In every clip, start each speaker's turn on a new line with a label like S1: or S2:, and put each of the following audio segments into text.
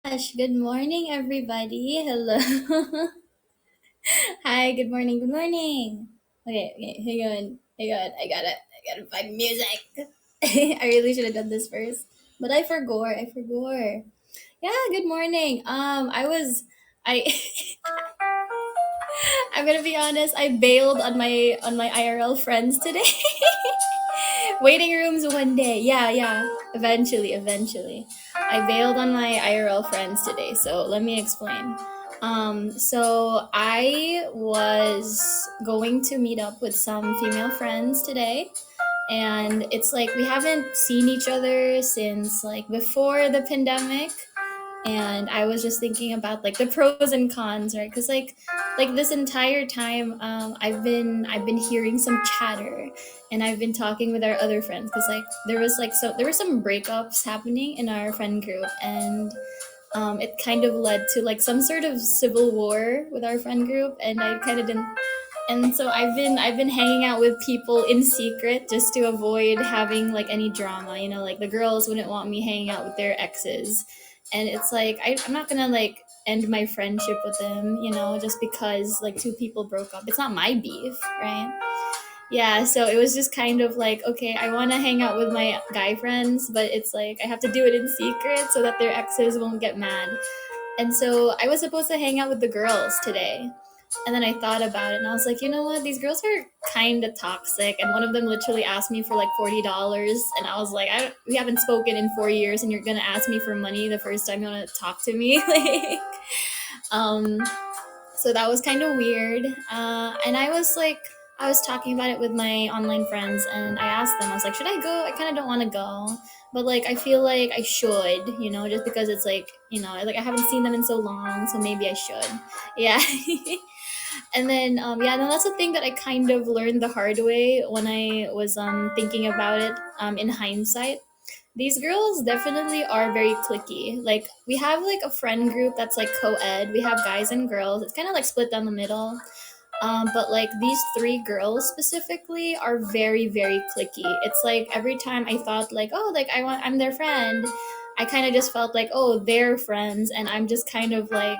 S1: Gosh, good morning, everybody. Hello. Hi, good morning, good morning. Okay, hang on. Hang on. I gotta find music. I really should have done this first. But I forgot. Yeah, good morning. I I'm gonna be honest, I bailed on my IRL friends today. Waiting rooms one day. Yeah, yeah. Eventually. I bailed on my IRL friends today, so let me explain. So I was going to meet up with some female friends today, and it's like we haven't seen each other since like before the pandemic, and I was just thinking about like the pros and cons, right? Because like this entire time, I've been hearing some chatter, and I've been talking with our other friends because like there were some breakups happening in our friend group, and it kind of led to like some sort of civil war with our friend group, and I kind of didn't. And so I've been hanging out with people in secret just to avoid having like any drama. Like the girls wouldn't want me hanging out with their exes, and it's like I'm not gonna like end my friendship with them, just because like two people broke up. It's not my beef, right? Yeah, so it was just kind of like, okay, I want to hang out with my guy friends, but it's like I have to do it in secret so that their exes won't get mad. And so I was supposed to hang out with the girls today. And then I thought about it and I was like, you know what? These girls are kind of toxic. And one of them literally asked me for like $40. And I was like, we haven't spoken in 4 years and you're going to ask me for money the first time you want to talk to me. Um, so that was kind of weird. And I was talking about it with my online friends, and I asked them, I was like, should I go? I kind of don't want to go, but like, I feel like I should, just because it's like, like I haven't seen them in so long, so maybe I should. Yeah. And then, then that's the thing that I kind of learned the hard way when I was thinking about it in hindsight. These girls definitely are very clicky. Like we have like a friend group that's like co-ed. We have guys and girls. It's kind of like split down the middle. But like these three girls specifically are very very clicky. It's like every time I thought like, oh, like I'm their friend, I kind of just felt like, oh, they're friends, and I'm just kind of like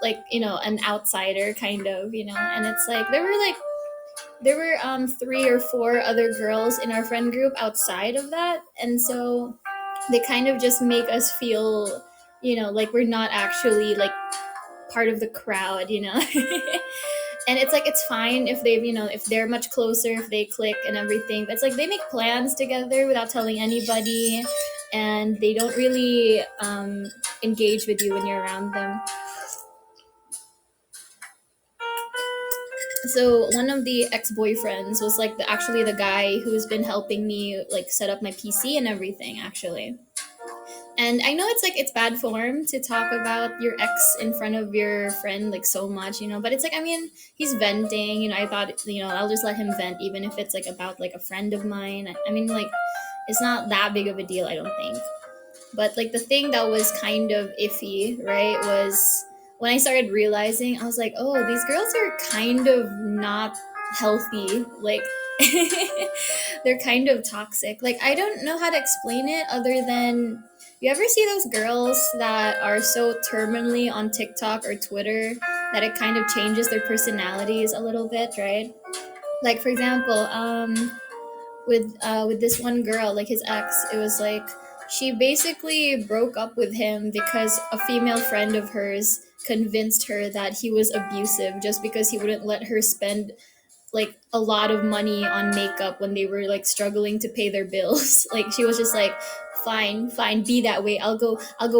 S1: an outsider kind of, and it's like there were three or four other girls in our friend group outside of that, and so they kind of just make us feel, like we're not actually like part of the crowd, and it's like it's fine if they've, if they're much closer, if they click and everything, but it's like they make plans together without telling anybody, and they don't really engage with you when you're around them. So one of the ex-boyfriends was like actually the guy who's been helping me like set up my PC and everything, actually. And I know it's like it's bad form to talk about your ex in front of your friend like so much, but it's like, I mean, he's venting, I thought, I'll just let him vent even if it's like about like a friend of mine. I mean, like it's not that big of a deal, I don't think. But like the thing that was kind of iffy, right, was when I started realizing, I was like, oh, these girls are kind of not healthy. Like they're kind of toxic. Like I don't know how to explain it other than, you ever see those girls that are so terminally on TikTok or Twitter that it kind of changes their personalities a little bit, right? Like for example, with this one girl, like his ex, it was like she basically broke up with him because a female friend of hers convinced her that he was abusive just because he wouldn't let her spend like a lot of money on makeup when they were like struggling to pay their bills. Like she was just like, fine, be that way. I'll go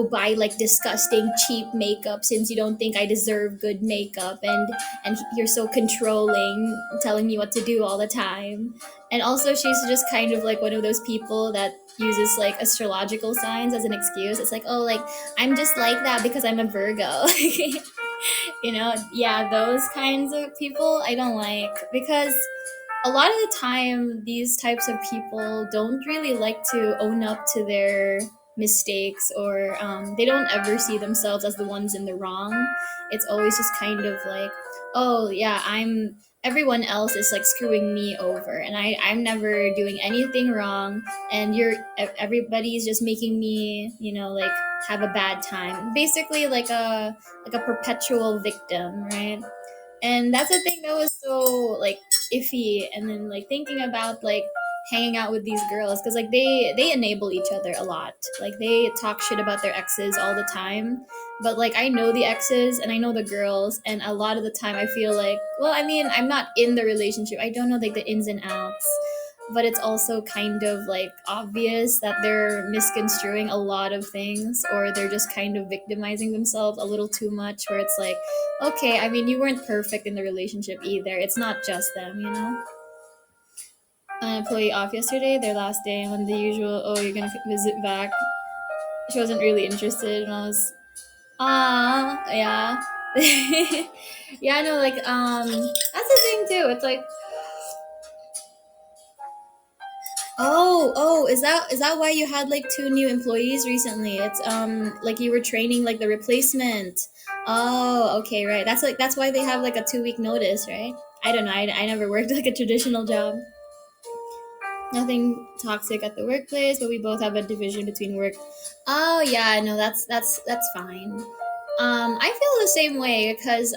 S1: buy like disgusting cheap makeup since you don't think I deserve good makeup, and you're so controlling, telling me what to do all the time. And also she's just kind of like one of those people that uses like astrological signs as an excuse. It's like, oh, like I'm just like that because I'm a Virgo. Yeah, those kinds of people I don't like, because a lot of the time these types of people don't really like to own up to their mistakes, or they don't ever see themselves as the ones in the wrong. It's always just kind of like, oh yeah, I'm everyone else is like screwing me over, and I'm never doing anything wrong, and everybody's just making me, like, have a bad time, basically like a perpetual victim, right? And that's the thing that was so like iffy. And then like thinking about like hanging out with these girls, because like they enable each other a lot, like they talk shit about their exes all the time. But like I know the exes and I know the girls, and a lot of the time I feel like, well, I mean, I'm not in the relationship, I don't know like the ins and outs, but it's also kind of like obvious that they're misconstruing a lot of things, or they're just kind of victimizing themselves a little too much, where it's like, okay, I mean, you weren't perfect in the relationship either, it's not just them. An employee off yesterday, their last day, and when the usual, oh, you're gonna visit back, she wasn't really interested, and I was, yeah. Yeah, no, like, that's the thing too, it's like, oh, is that why you had like two new employees recently? It's like you were training like the replacement. Oh, okay, right. That's why they have like a 2 week notice, right? I don't know. I never worked like a traditional job. Nothing toxic at the workplace, but we both have a division between work. Oh yeah, no, that's fine. I feel the same way because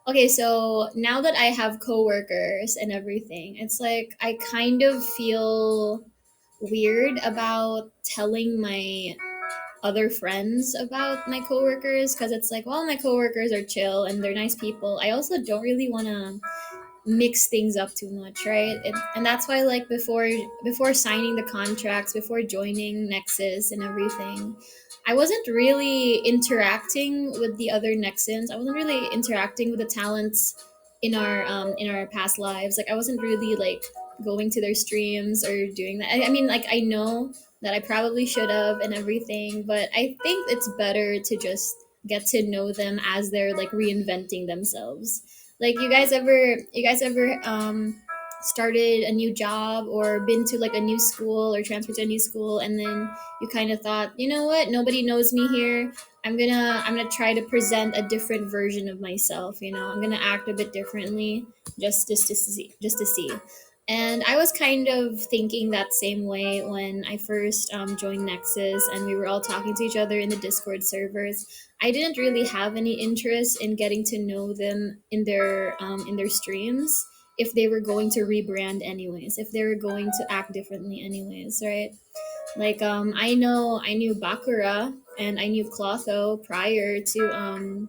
S1: okay, so now that I have coworkers and everything, it's like I kind of feel weird about telling my other friends about my coworkers, because it's like, well, my coworkers are chill and they're nice people. I also don't really want to mix things up too much, right? And that's why like before signing the contracts, before joining Nexus and everything, I wasn't really interacting with the other Nexans. I wasn't really interacting with the talents in our past lives. Like I wasn't really like going to their streams or doing that. I mean, like I know that I probably should have and everything, but I think it's better to just get to know them as they're like reinventing themselves. Like you guys ever started a new job or been to like a new school or transferred to a new school, and then you kind of thought, you know what, nobody knows me here. I'm gonna try to present a different version of myself. I'm gonna act a bit differently, just to see. And I was kind of thinking that same way when I first joined Nexus, and we were all talking to each other in the Discord servers. I didn't really have any interest in getting to know them in their streams, if they were going to rebrand anyways, if they were going to act differently anyways, right? Like I knew Bakura and I knew Clotho prior to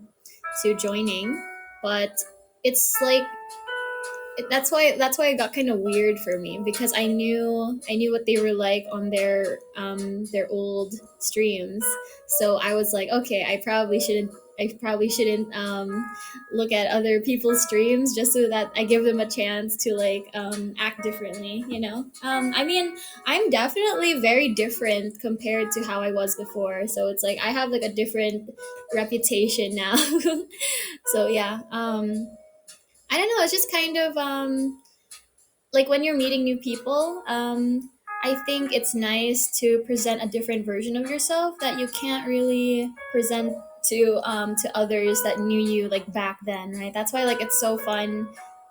S1: joining, but it's like that's why it got kind of weird for me, because I knew what they were like on their old streams. So I was like, okay, I probably shouldn't look at other people's streams, just so that I give them a chance to like act differently. I mean, I'm definitely very different compared to how I was before, so it's like I have like a different reputation now. So yeah, I don't know, it's just kind of like when you're meeting new people, I think it's nice to present a different version of yourself that you can't really present to others that knew you like back then, right? That's why like it's so fun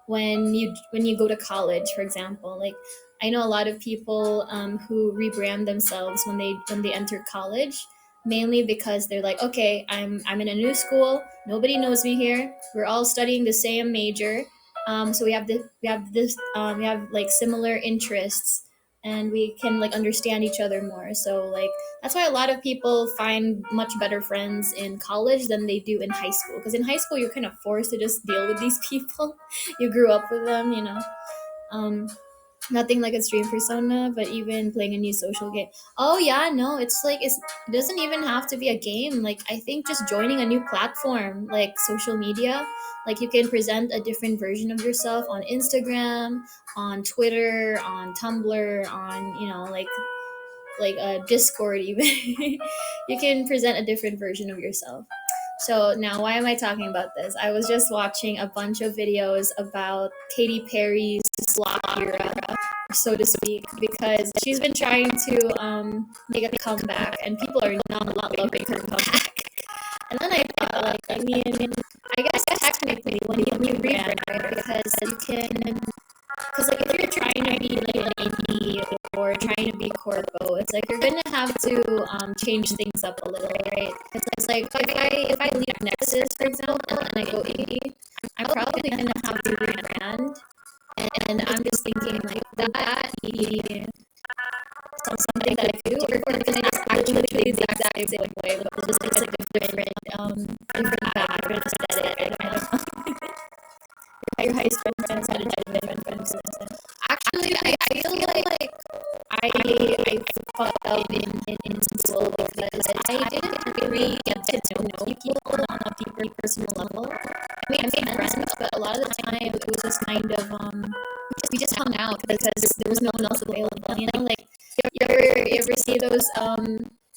S1: when you go to college, for example. Like I know a lot of people who rebrand themselves when they enter college, mainly because they're like, okay, I'm in a new school, nobody knows me here, we're all studying the same major, so we have like similar interests, and we can like understand each other more. So like that's why a lot of people find much better friends in college than they do in high school, because in high school you're kind of forced to just deal with these people. You grew up with them. um Nothing like a stream persona, but even playing a new social game. Oh yeah, no, it doesn't even have to be a game. Like I think just joining a new platform like social media, like you can present a different version of yourself on Instagram, on Twitter, on Tumblr, on Discord even. You can present a different version of yourself. So now, why am I talking about this? I was just watching a bunch of videos about Katy Perry's flop era, so to speak, because she's been trying to make a comeback, and people are not loving her comeback. And then I thought, like, I mean, I guess technically when you rebrand, right? Because you can, because like if you're trying to be like an indie or trying to be corpo, it's like you're gonna have to change things up a little, right? Because it's like if I leave Nexas, for example, and I go indie, I'm probably gonna have to rebrand, and I'm just thinking like that be something that I could do, or because I just actually the exact same way, but it's like different different vibe, different aesthetic. I don't know. Your high school friends had a different friends. Actually, I feel like I fucked up in school because I didn't really get to know people on a deeper personal level. I made friends, but a lot of the time it was just kind of we just hung out because there was no one else available. You know, like you ever see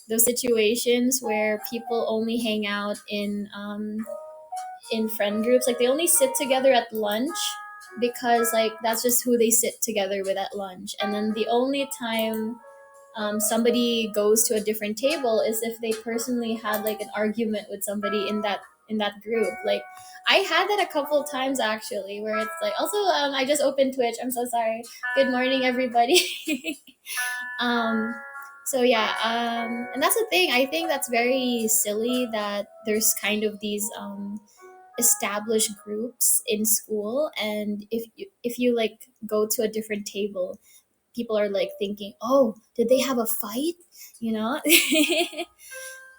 S1: those situations where people only hang out in friend groups, like they only sit together at lunch because like that's just who they sit together with at lunch, and then the only time somebody goes to a different table is if they personally had like an argument with somebody in that group. Like I had that a couple of times actually, where it's like also I just opened Twitch, I'm so sorry. Good morning everybody. um so yeah, and that's the thing, I think that's very silly that there's kind of these established groups in school, and if you like go to a different table, people are like thinking, oh, did they have a fight, you know?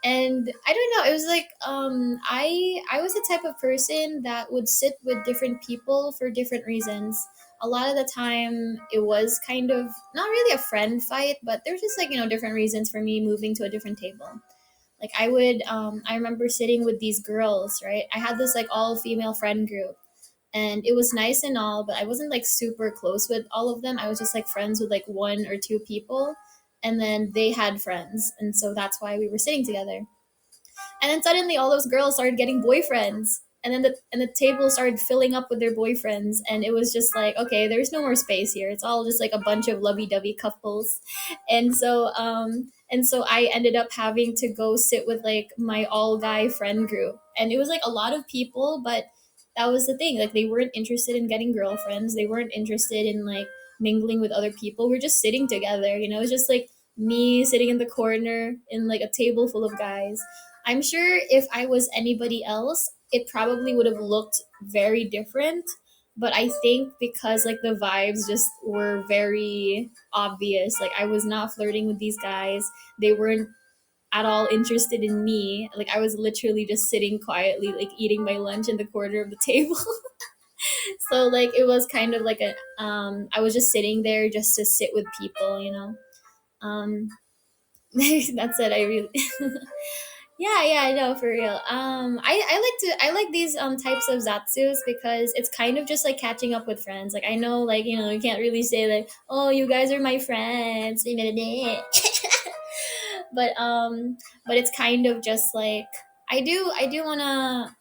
S1: And I don't know, it was like I was the type of person that would sit with different people for different reasons. A lot of the time it was kind of not really a friend fight, but there's just like, different reasons for me moving to a different table. Like I remember sitting with these girls, right? I had this like all female friend group, and it was nice and all, but I wasn't like super close with all of them. I was just like friends with like one or two people, and then they had friends, and so that's why we were sitting together. And then suddenly all those girls started getting boyfriends, and then the table started filling up with their boyfriends, and it was just like, okay, there's no more space here, it's all just like a bunch of lovey-dovey couples. And so I ended up having to go sit with like my all guy friend group, and it was like a lot of people, but that was the thing, like they weren't interested in getting girlfriends, they weren't interested in like mingling with other people. We're just sitting together, it's just like me sitting in the corner in like a table full of guys. I'm sure if I was anybody else, it probably would have looked very different. But I think because like the vibes just were very obvious, like I was not flirting with these guys. They weren't at all interested in me. Like I was literally just sitting quietly, like eating my lunch in the corner of the table. So like it was kind of like I was just sitting there just to sit with people. Um that's it. I really Yeah, yeah, I know, for real. I like these types of zatsus because it's kind of just like catching up with friends. Like I know, like you can't really say like, oh, you guys are my friends, but but it's kind of just like I do wanna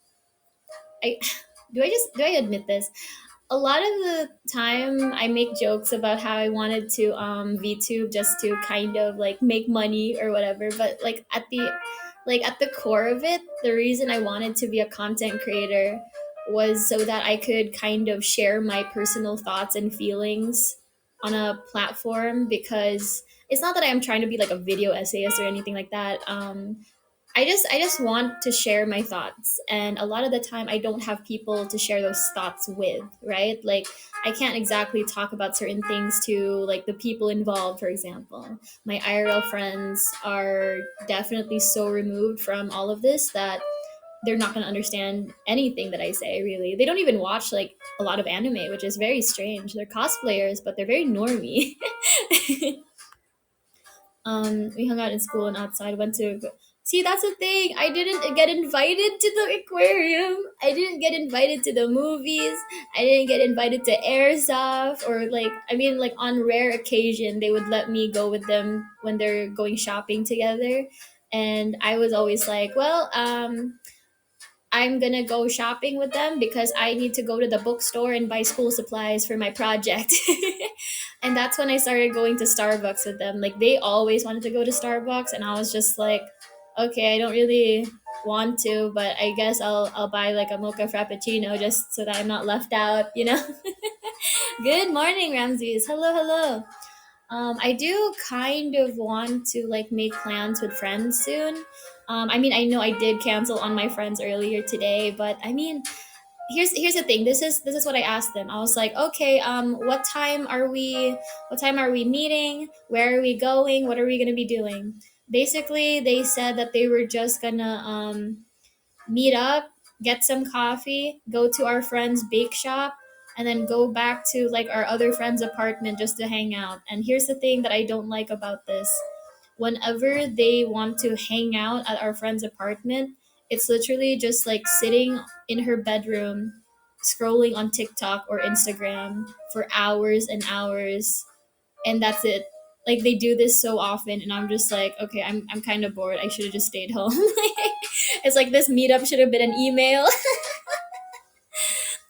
S1: I do I admit this? A lot of the time I make jokes about how I wanted to VTube just to kind of like make money or whatever, but like at the core of it, the reason I wanted to be a content creator was so that I could kind of share my personal thoughts and feelings on a platform, because it's not that I'm trying to be like a video essayist or anything like that. I just want to share my thoughts, and a lot of the time I don't have people to share those thoughts with, right? Like I can't exactly talk about certain things to like the people involved. For example, my IRL friends are definitely so removed from all of this that they're not going to understand anything that I say, really. They don't even watch like a lot of anime, which is very strange. They're cosplayers, but they're very normy. We hung out in school and outside, went to see, that's the thing, I didn't get invited to the aquarium, I didn't get invited to the movies, I didn't get invited to airsoft, or like, I mean, like on rare occasion they would let me go with them when they're going shopping together, and I was always like, well, I'm gonna go shopping with them because I need to go to the bookstore and buy school supplies for my project. And that's when I started going to Starbucks with them. Like they always wanted to go to Starbucks, and I was just like, okay, I don't really. want to, but I guess I'll buy like a mocha frappuccino just so that I'm not left out, you know. Good morning, Ramses. Hello, hello. I do kind of want to like make plans with friends soon. I mean, I know I did cancel on my friends earlier today, but I mean, here's the thing. This is what I asked them. I was like, okay, what time are we meeting? Where are we going? What are we gonna be doing? Basically, they said that they were just gonna meet up, get some coffee, go to our friend's bake shop, and then go back to like our other friend's apartment just to hang out. And here's the thing that I don't like about this. Whenever they want to hang out at our friend's apartment, it's literally just like sitting in her bedroom, scrolling on TikTok or Instagram for hours and hours, and that's it. Like they do this so often, and I'm just like, okay, I'm kind of bored. I should have just stayed home. It's like this meetup should have been an email.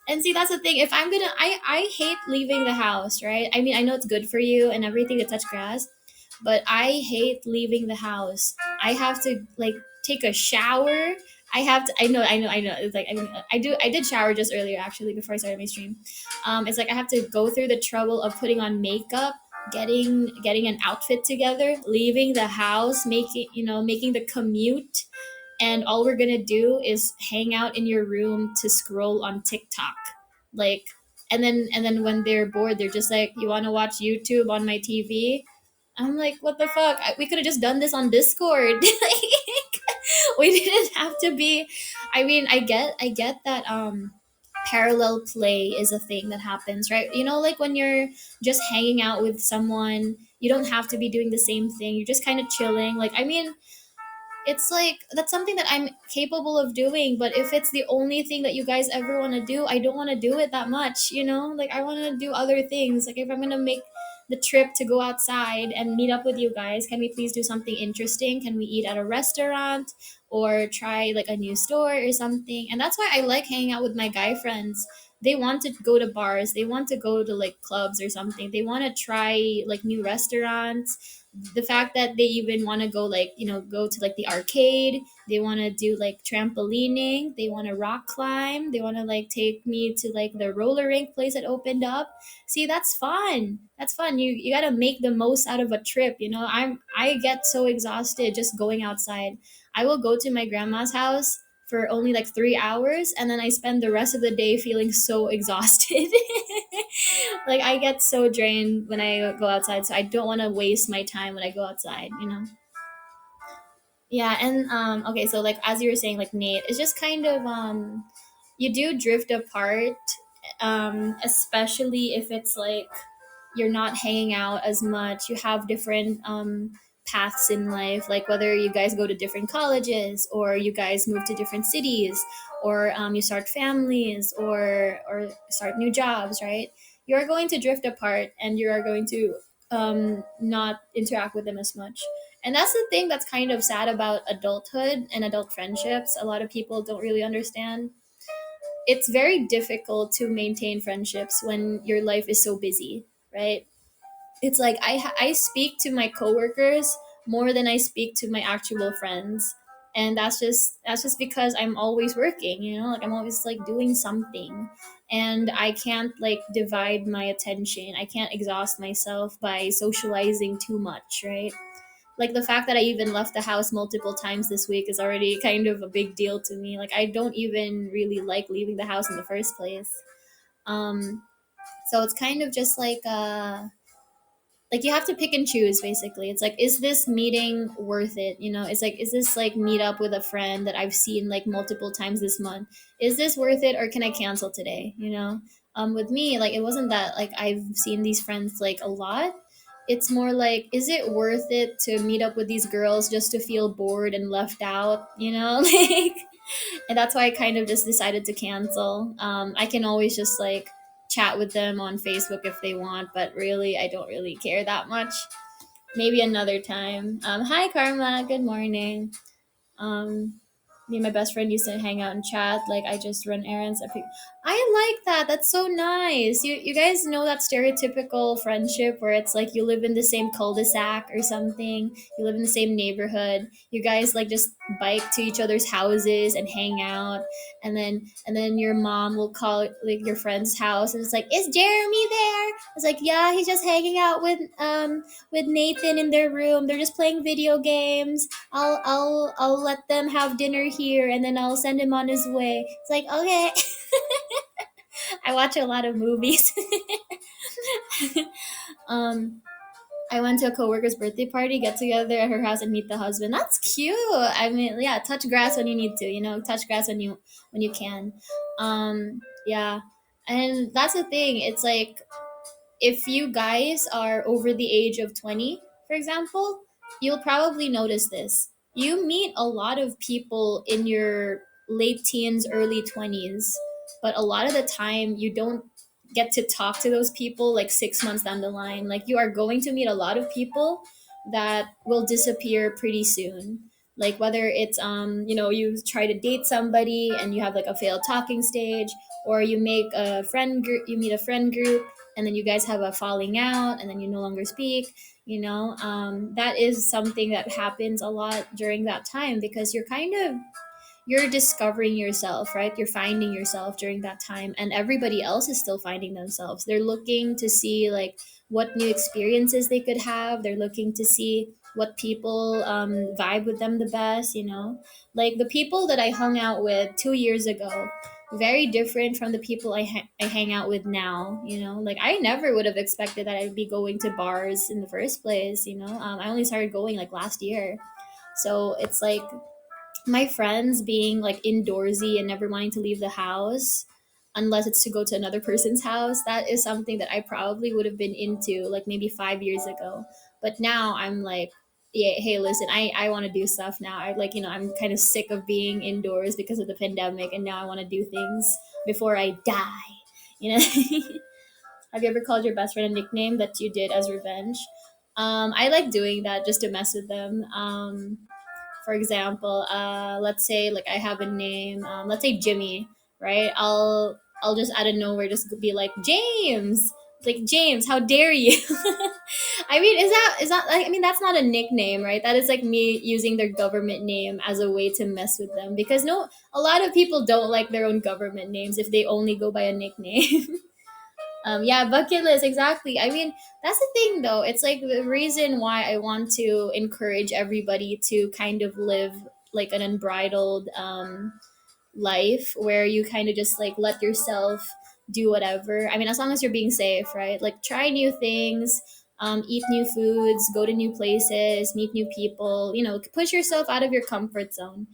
S1: And see, that's the thing. If I'm gonna, I hate leaving the house, right? I mean, I know it's good for you and everything to touch grass, but I hate leaving the house. I have to like take a shower. I have to. I know. It's like I did shower just earlier actually before I started my stream. It's like I have to go through the trouble of putting on makeup, getting an outfit together, leaving the house, making the commute, and all we're gonna do is hang out in your room to scroll on TikTok, like, and then when they're bored, they're just like, "You want to watch YouTube on my TV?" I'm like, "What the fuck? We could have just done this on Discord." Like, we didn't have to be. I mean, I get that. Parallel play is a thing that happens, right? Like when you're just hanging out with someone, you don't have to be doing the same thing. You're just kind of chilling. Like, I mean, it's like that's something that I'm capable of doing, but if it's the only thing that you guys ever want to do, I don't want to do it that much. Like I want to do other things. Like if I'm going to make the trip to go outside and meet up with you guys, can we please do something interesting? Can we eat at a restaurant or try like a new store or something? And that's why I like hanging out with my guy friends. They want to go to bars, they want to go to like clubs or something, they want to try like new restaurants. The fact that they even want to go like go to like the arcade, they want to do like trampolining, they want to rock climb, they want to like take me to like the roller rink place that opened up. See, that's fun. You got to make the most out of a trip. I get so exhausted just going outside. I will go to my grandma's house for only like 3 hours, and then I spend the rest of the day feeling so exhausted. Like I get so drained when I go outside, so I don't want to waste my time when I go outside. Yeah, and okay, so like as you were saying, like Nate, it's just kind of you do drift apart, especially if it's like you're not hanging out as much. You have different paths in life, like whether you guys go to different colleges or you guys move to different cities, or you start families or start new jobs, right? You are going to drift apart, and you are going to not interact with them as much. And that's the thing that's kind of sad about adulthood and adult friendships. A lot of people don't really understand. It's very difficult to maintain friendships when your life is so busy, right? It's like I speak to my coworkers more than I speak to my actual friends. And that's just because I'm always working, like I'm always like doing something, and I can't like divide my attention. I can't exhaust myself by socializing too much, right? Like the fact that I even left the house multiple times this week is already kind of a big deal to me. Like I don't even really like leaving the house in the first place. Um so it's kind of just like you have to pick and choose. Basically, it's like, is this meeting worth it? It's like, is this like meet up with a friend that I've seen like multiple times this month, is this worth it, or can I cancel today? With me, like it wasn't that like I've seen these friends like a lot. It's more like, is it worth it to meet up with these girls just to feel bored and left out? Like, and that's why I kind of just decided to cancel. I can always just like chat with them on Facebook if they want, but really, I don't really care that much. Maybe another time. Hi, Karma. Good morning. Um, Me and my best friend used to hang out and chat. Like I just run errands. I like that. That's so nice. You guys know that stereotypical friendship where it's like you live in the same cul-de-sac or something. You live in the same neighborhood. You guys like just bike to each other's houses and hang out. And then your mom will call like your friend's house and it's like, "Is Jeremy there?" It's like, "Yeah, he's just hanging out with Nathan in their room. They're just playing video games. I'll let them have dinner here and then I'll send him on his way." It's like, okay. I watch a lot of movies. um I went to a coworker's birthday party, get together at her house and meet the husband. That's cute. I mean, yeah, touch grass when you need to, touch grass when you can. Yeah. And that's the thing. It's like if you guys are over the age of 20, for example, you'll probably notice this. You meet a lot of people in your late teens, early 20s, but a lot of the time you don't get to talk to those people like 6 months down the line. Like you are going to meet a lot of people that will disappear pretty soon. Like whether it's you try to date somebody and you have like a failed talking stage, or you make a friend group, you meet a friend group and then you guys have a falling out and then you no longer speak. That is something that happens a lot during that time because you're discovering yourself, right? You're finding yourself during that time, and everybody else is still finding themselves. They're looking to see like what new experiences they could have. They're looking to see what people vibe with them the best. Like the people that I hung out with 2 years ago, very different from the people I hang out with now. Like I never would have expected that I'd be going to bars in the first place. I only started going like last year, so it's like my friends being like indoorsy and never wanting to leave the house unless it's to go to another person's house, that is something that I probably would have been into like maybe 5 years ago. But now I'm like, yeah, hey, listen, I want to do stuff now. I'm kind of sick of being indoors because of the pandemic, and now I want to do things before I die. you know Have you ever called your best friend a nickname that you did as revenge? I like doing that just to mess with them. For example, let's say like I have a name, let's say Jimmy, right? I'll just out of nowhere just be like, James. It's like, James, how dare you? I mean, is that like, I mean, that's not a nickname, right? That is like me using their government name as a way to mess with them, because no, a lot of people don't like their own government names if they only go by a nickname. Yeah, bucket list, exactly. I mean, that's the thing though. It's like the reason why I want to encourage everybody to kind of live like an unbridled life where you kind of just like let yourself do whatever. I mean, as long as you're being safe, right? Like try new things, eat new foods, go to new places, meet new people, push yourself out of your comfort zone.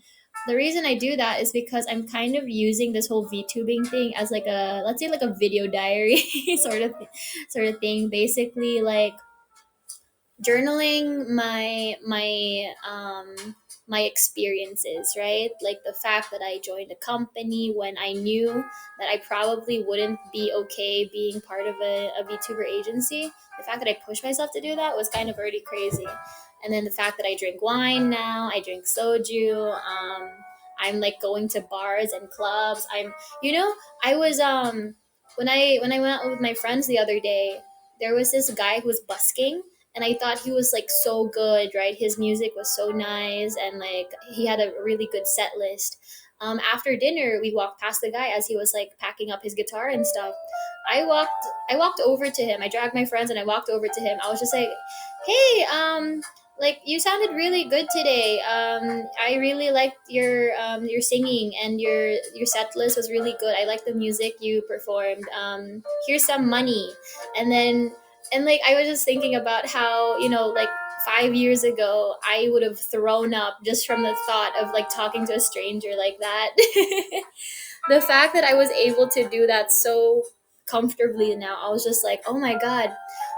S1: The reason I do that is because I'm kind of using this whole VTubing thing as like a, let's say like a video diary sort of thing. Basically, like journaling my experiences, right? Like the fact that I joined a company when I knew that I probably wouldn't be okay being part of a VTuber agency. The fact that I pushed myself to do that was kind of already crazy. And then the fact that I drink wine now, I drink soju. I'm like going to bars and clubs. I was when I went out with my friends the other day, there was this guy who was busking, and I thought he was like so good, right? His music was so nice, and like he had a really good set list. After dinner, we walked past the guy as he was like packing up his guitar and stuff. I walked over to him. I dragged my friends and I walked over to him. I was just like, "Hey, like you sounded really good today. I really liked your singing, and your set list was really good. I liked the music you performed. Here's some money." And like I was just thinking about how, like 5 years ago I would have thrown up just from the thought of like talking to a stranger like that. The fact that I was able to do that so comfortably now, I was just like, oh my god,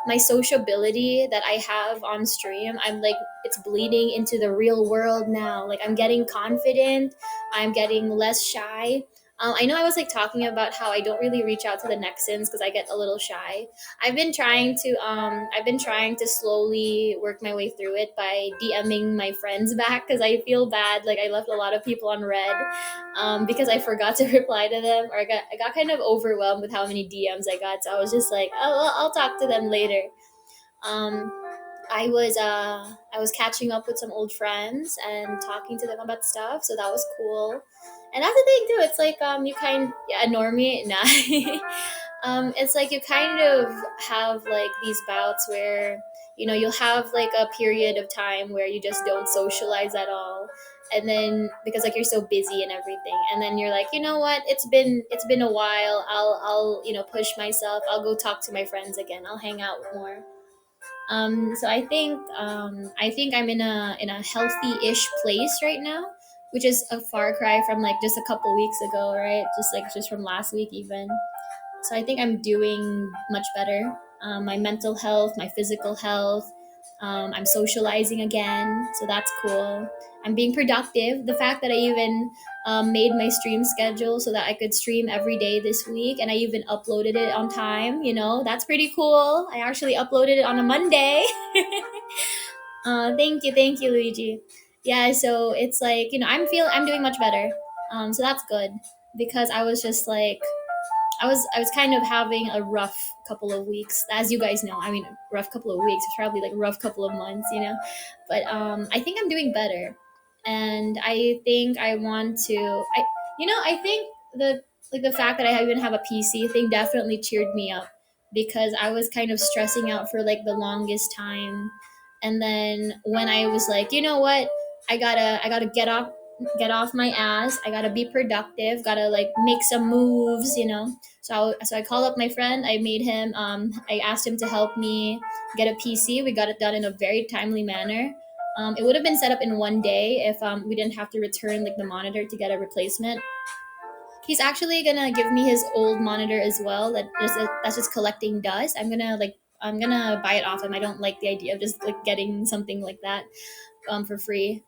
S1: my sociability that I have on stream, I'm like, it's bleeding into the real world now. Like I'm getting confident, I'm getting less shy. I know I was like talking about how I don't really reach out to the Nexans because I get a little shy. I've been trying to slowly work my way through it by DMing my friends back because I feel bad. Like I left a lot of people on red because I forgot to reply to them, or I got kind of overwhelmed with how many DMs I got. So I was just like, oh, well, I'll talk to them later. Um, I was catching up with some old friends and talking to them about stuff, so that was cool. And that's the thing too. It's like you kind yeah, normie nah. It's like you kind of have like these bouts where you'll have like a period of time where you just don't socialize at all, and then because like you're so busy and everything, and then you're like, you know what, it's been a while. I'll push myself. I'll go talk to my friends again. I'll hang out more. So I think I'm in a healthy-ish place right now, which is a far cry from like just a couple weeks ago, right? Just from last week even. So I think I'm doing much better. My mental health, my physical health. I'm socializing again, so that's cool. I'm being productive. The fact that I even made my stream schedule so that I could stream every day this week, and I even uploaded it on time. That's pretty cool. I actually uploaded it on a Monday. Thank you, Luigi. Yeah, so it's like I'm doing much better. So that's good because I was just like I was kind of having a rough couple of weeks, as you guys know. I mean, rough couple of weeks. It's probably like rough couple of months. But I think I'm doing better, and I think I want to. I think the fact that I even have a PC thing definitely cheered me up because I was kind of stressing out for like the longest time, and then when I was like, you know what, I gotta get off my ass. I gotta be productive. Gotta like make some moves. So I called up my friend. I made him. I asked him to help me get a PC. We got it done in a very timely manner. It would have been set up in one day if we didn't have to return like the monitor to get a replacement. He's actually gonna give me his old monitor as well. That's just collecting dust. I'm gonna buy it off him. I don't like the idea of just like getting something like that for free.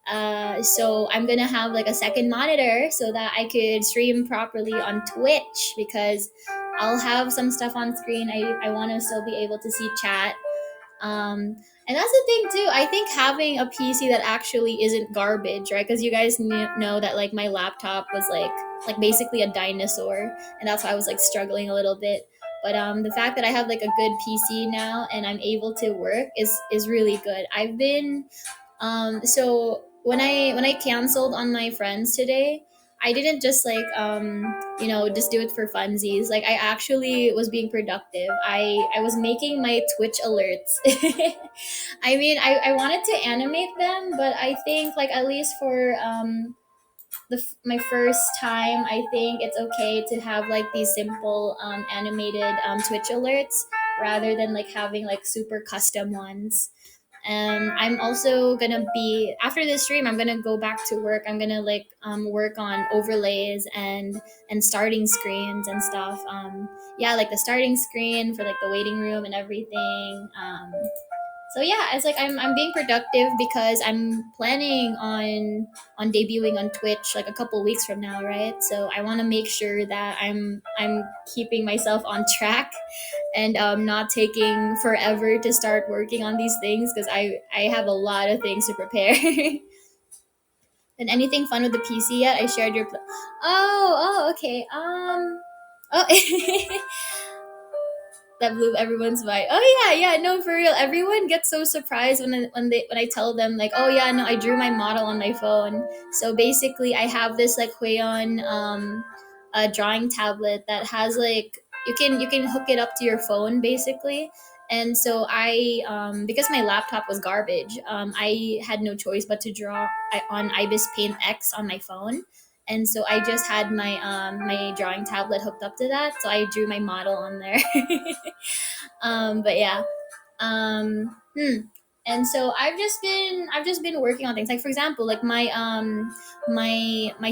S1: So I'm gonna have like a second monitor so that I could stream properly on Twitch because I'll have some stuff on screen. I want to still be able to see chat. And that's the thing too. I think having a PC that actually isn't garbage, right? Because you guys know that like my laptop was like basically a dinosaur, and that's why I was like struggling a little bit. But the fact that I have like a good PC now and I'm able to work is really good. So when I canceled on my friends today, I didn't just like just do it for funsies. Like I actually was being productive. I was making my Twitch alerts. I mean, I wanted to animate them, but I think like at least for my first time, I think it's okay to have like these simple animated Twitch alerts rather than like having like super custom ones. I'm also gonna be after this stream. I'm gonna go back to work. I'm gonna like work on overlays and starting screens and stuff. Yeah, like the starting screen for like the waiting room and everything. So yeah, it's like I'm being productive because I'm planning on debuting on Twitch like a couple weeks from now, right? So I want to make sure that I'm keeping myself on track and not taking forever to start working on these things because I have a lot of things to prepare. And anything fun with the PC yet? I shared your. Oh, okay. Oh. That blew everyone's mind. Oh yeah, no, for real. Everyone gets so surprised when I tell them like, oh yeah, no, I drew my model on my phone. So basically, I have this like Huion a drawing tablet that has like you can hook it up to your phone basically. And so because my laptop was garbage, I had no choice but to draw on Ibis Paint X on my phone. And so I just had my drawing tablet hooked up to that, so I drew my model on there. But yeah, um, hmm. And so I've just been working on things. Like for example, like my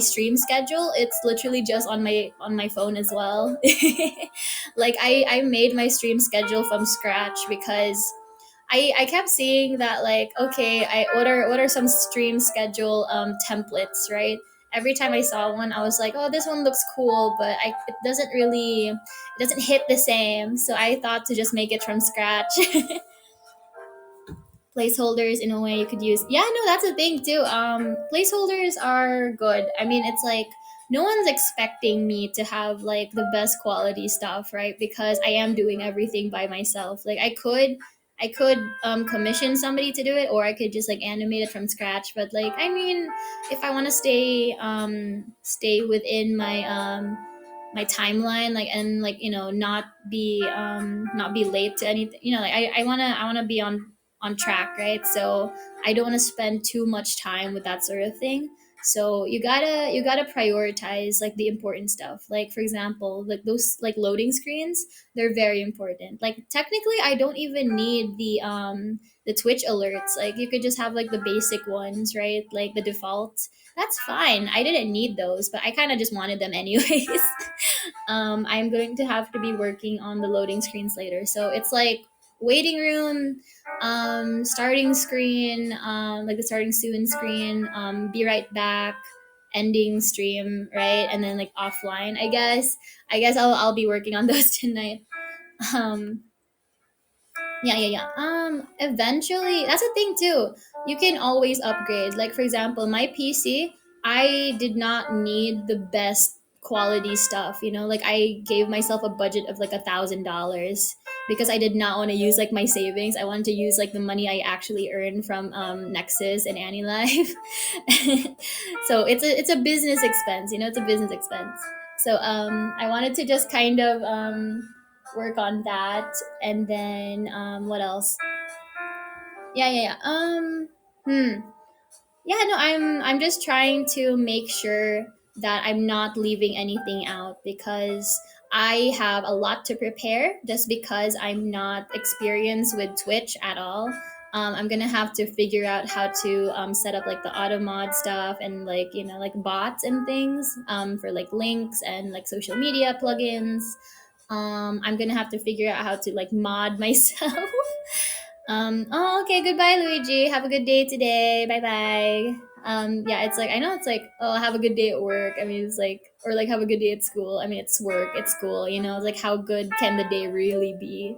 S1: stream schedule. It's literally just on my phone as well. Like I made my stream schedule from scratch because I kept seeing that like, okay, what are some stream schedule templates, right? every time I saw one, I was like, oh, this one looks cool, but it doesn't really, it doesn't hit the same. So I thought to just make it from scratch. Placeholders in a way you could use. Yeah, no, that's a thing too. Placeholders are good. I mean, it's like no one's expecting me to have like the best quality stuff, right? Because I am doing everything by myself. Like I could commission somebody to do it, or I could just like animate it from scratch. But like, I mean, if I want to stay within my timeline, like, and like, not be late to anything, like I want to be on track, right? So I don't want to spend too much time with that sort of thing. So you gotta prioritize like the important stuff. Like for example, like those like loading screens, they're very important. Like technically, I don't even need the Twitch alerts. Like you could just have like the basic ones, right? Like the default. That's fine. I didn't need those, but I kind of just wanted them anyways. I'm going to have to be working on the loading screens later. So it's like waiting room, starting screen, like the starting soon screen, be right back, ending stream, right? And then like offline, I guess. I'll be working on those tonight. Um, yeah. Eventually, that's a thing too. You can always upgrade. Like for example, my PC, I did not need the best quality stuff. Like I gave myself a budget of like $1,000 because I did not want to use like my savings. I wanted to use like the money I actually earned from Nexas and AniLive. So it's a business expense. It's a business expense. So I wanted to just kind of work on that, and then what else? Yeah. Hmm. Yeah, no, I'm just trying to make sure that I'm not leaving anything out, because I have a lot to prepare just because I'm not experienced with Twitch at all. I'm gonna have to figure out how to set up like the auto mod stuff, and like like bots and things for like links and like social media plugins. I'm gonna have to figure out how to like mod myself. Oh, okay. Goodbye, Luigi. Have a good day today. Bye bye. Yeah, it's like, I know it's like, oh, have a good day at work. I mean, it's like, or like have a good day at school. I mean, it's work, it's school. It's like, how good can the day really be?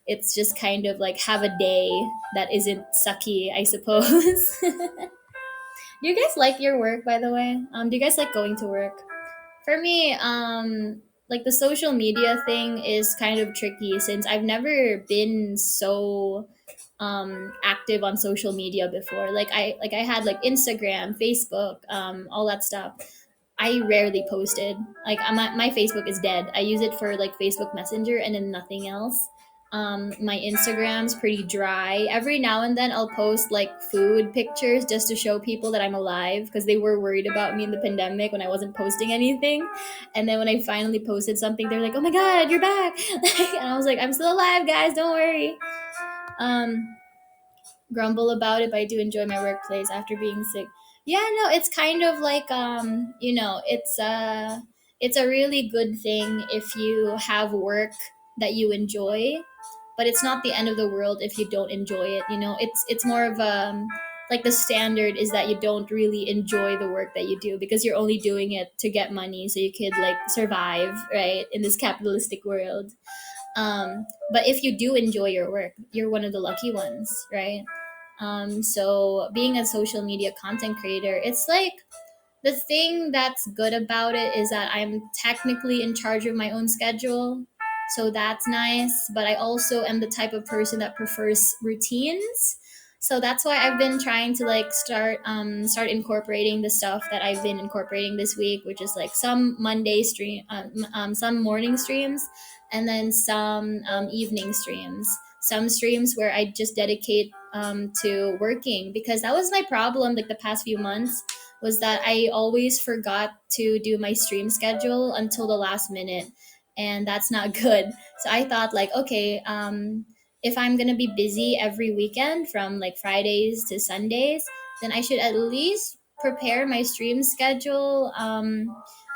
S1: It's just kind of like have a day that isn't sucky, I suppose. Do you guys like your work, by the way? Do you guys like going to work? For me, like the social media thing is kind of tricky since I've never been so active on social media before. Like I had like Instagram, Facebook, all that stuff. I rarely posted. Like my Facebook is dead. I use it for like Facebook Messenger and then nothing else. My Instagram's pretty dry. Every now and then I'll post like food pictures just to show people that I'm alive, because they were worried about me in the pandemic when I wasn't posting anything. And then when I finally posted something, they're like, "Oh my god, you're back!" And I was like, "I'm still alive, guys. Don't worry." Um, Grumble about it, but I do enjoy my workplace after being sick. Yeah, no, it's kind of like it's a really good thing if you have work that you enjoy, but it's not the end of the world if you don't enjoy it. It's more of like the standard is that you don't really enjoy the work that you do because you're only doing it to get money so you could like survive, right, in this capitalistic world. But if you do enjoy your work, you're one of the lucky ones, right? So being a social media content creator, it's like the thing that's good about it is that I'm technically in charge of my own schedule. So that's nice. But I also am the type of person that prefers routines. So that's why I've been trying to like start incorporating the stuff that I've been incorporating this week, which is like some Monday stream, some morning streams, and then some evening streams. Some streams where I just dedicate to working, because that was my problem like the past few months, was that I always forgot to do my stream schedule until the last minute, and that's not good. So I thought like, okay, if I'm gonna be busy every weekend from like Fridays to Sundays, then I should at least prepare my stream schedule,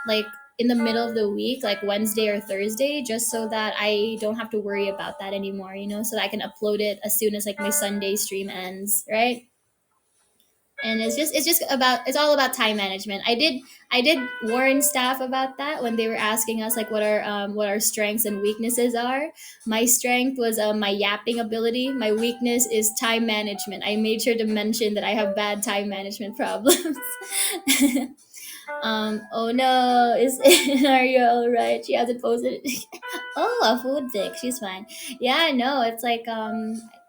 S1: like in the middle of the week, like Wednesday or Thursday, just so that I don't have to worry about that anymore, so that I can upload it as soon as like my Sunday stream ends, right? and it's just about it's all about time management. I did warn staff about that when they were asking us like what our strengths and weaknesses are. My strength was my yapping ability. My weakness is time management. I made sure to mention that I have bad time management problems. Oh no, is Enaria all right? She hasn't posted. Oh, a food dick. She's fine. Yeah, no, it's like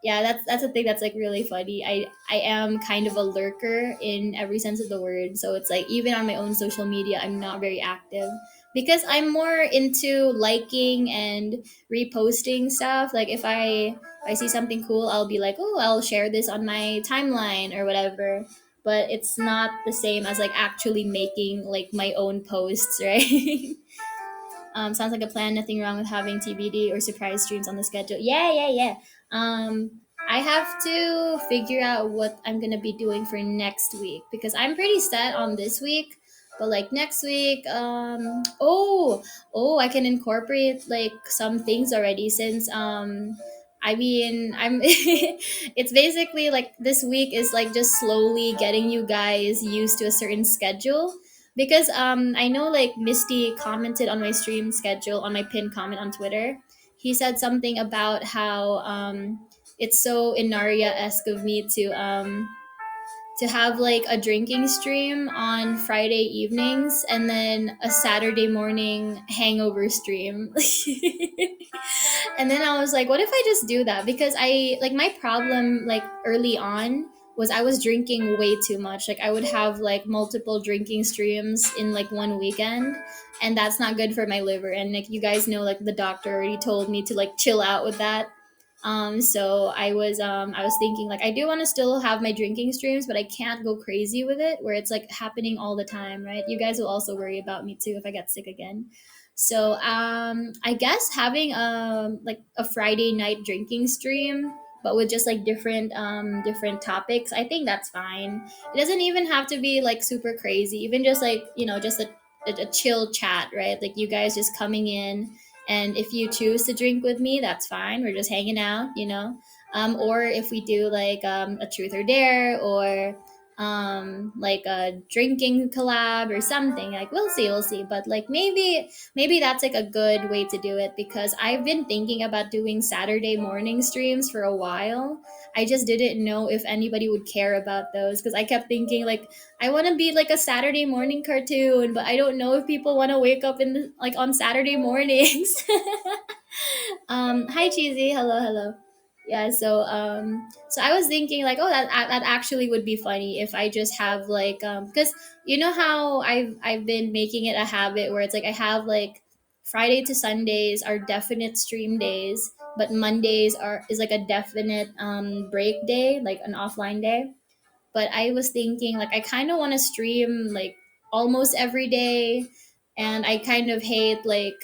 S1: yeah, that's a thing that's like really funny. I am kind of a lurker in every sense of the word. So it's like even on my own social media, I'm not very active because I'm more into liking and reposting stuff. Like if I see something cool, I'll be like, "Oh, I'll share this on my timeline or whatever." But it's not the same as like actually making like my own posts, right? Sounds like a plan. Nothing wrong with having TBD or surprise streams on the schedule. Yeah, yeah, yeah. Um, I have to figure out what I'm gonna be doing for next week because I'm pretty set on this week. But like next week, I can incorporate like some things already since I mean I'm it's basically like this week is like just slowly getting you guys used to a certain schedule because I know like Misty commented on my stream schedule on my pinned comment on Twitter. He said something about how it's so Inaria-esque of me to have like a drinking stream on Friday evenings and then a Saturday morning hangover stream. And then I was like, what if I just do that? Because I like my problem like early on was I was drinking way too much. Like I would have like multiple drinking streams in like one weekend, and that's not good for my liver. And like you guys know, like the doctor already told me to like chill out with that. So I was thinking like I do want to still have my drinking streams, but I can't go crazy with it where it's like happening all the time, right? You guys will also worry about me too if I get sick again. So I guess having like a Friday night drinking stream, but with just like different topics, I think that's fine. It doesn't even have to be like super crazy. Even just like just a chill chat, right? Like you guys just coming in, and if you choose to drink with me, that's fine. We're just hanging out. Or if we do like a truth or dare or like a drinking collab or something, like we'll see, but like maybe that's like a good way to do it because I've been thinking about doing Saturday morning streams for a while. I just didn't know if anybody would care about those because I kept thinking like I want to be like a Saturday morning cartoon, but I don't know if people want to wake up like on Saturday mornings. Hi Cheesy, hello, hello. Yeah, so I was thinking like, oh, that actually would be funny if I just have like because you know how I've been making it a habit where it's like I have like Friday to Sundays are definite stream days, but Mondays is like a definite break day, like an offline day. But I was thinking like I kind of want to stream like almost every day, and I kind of hate like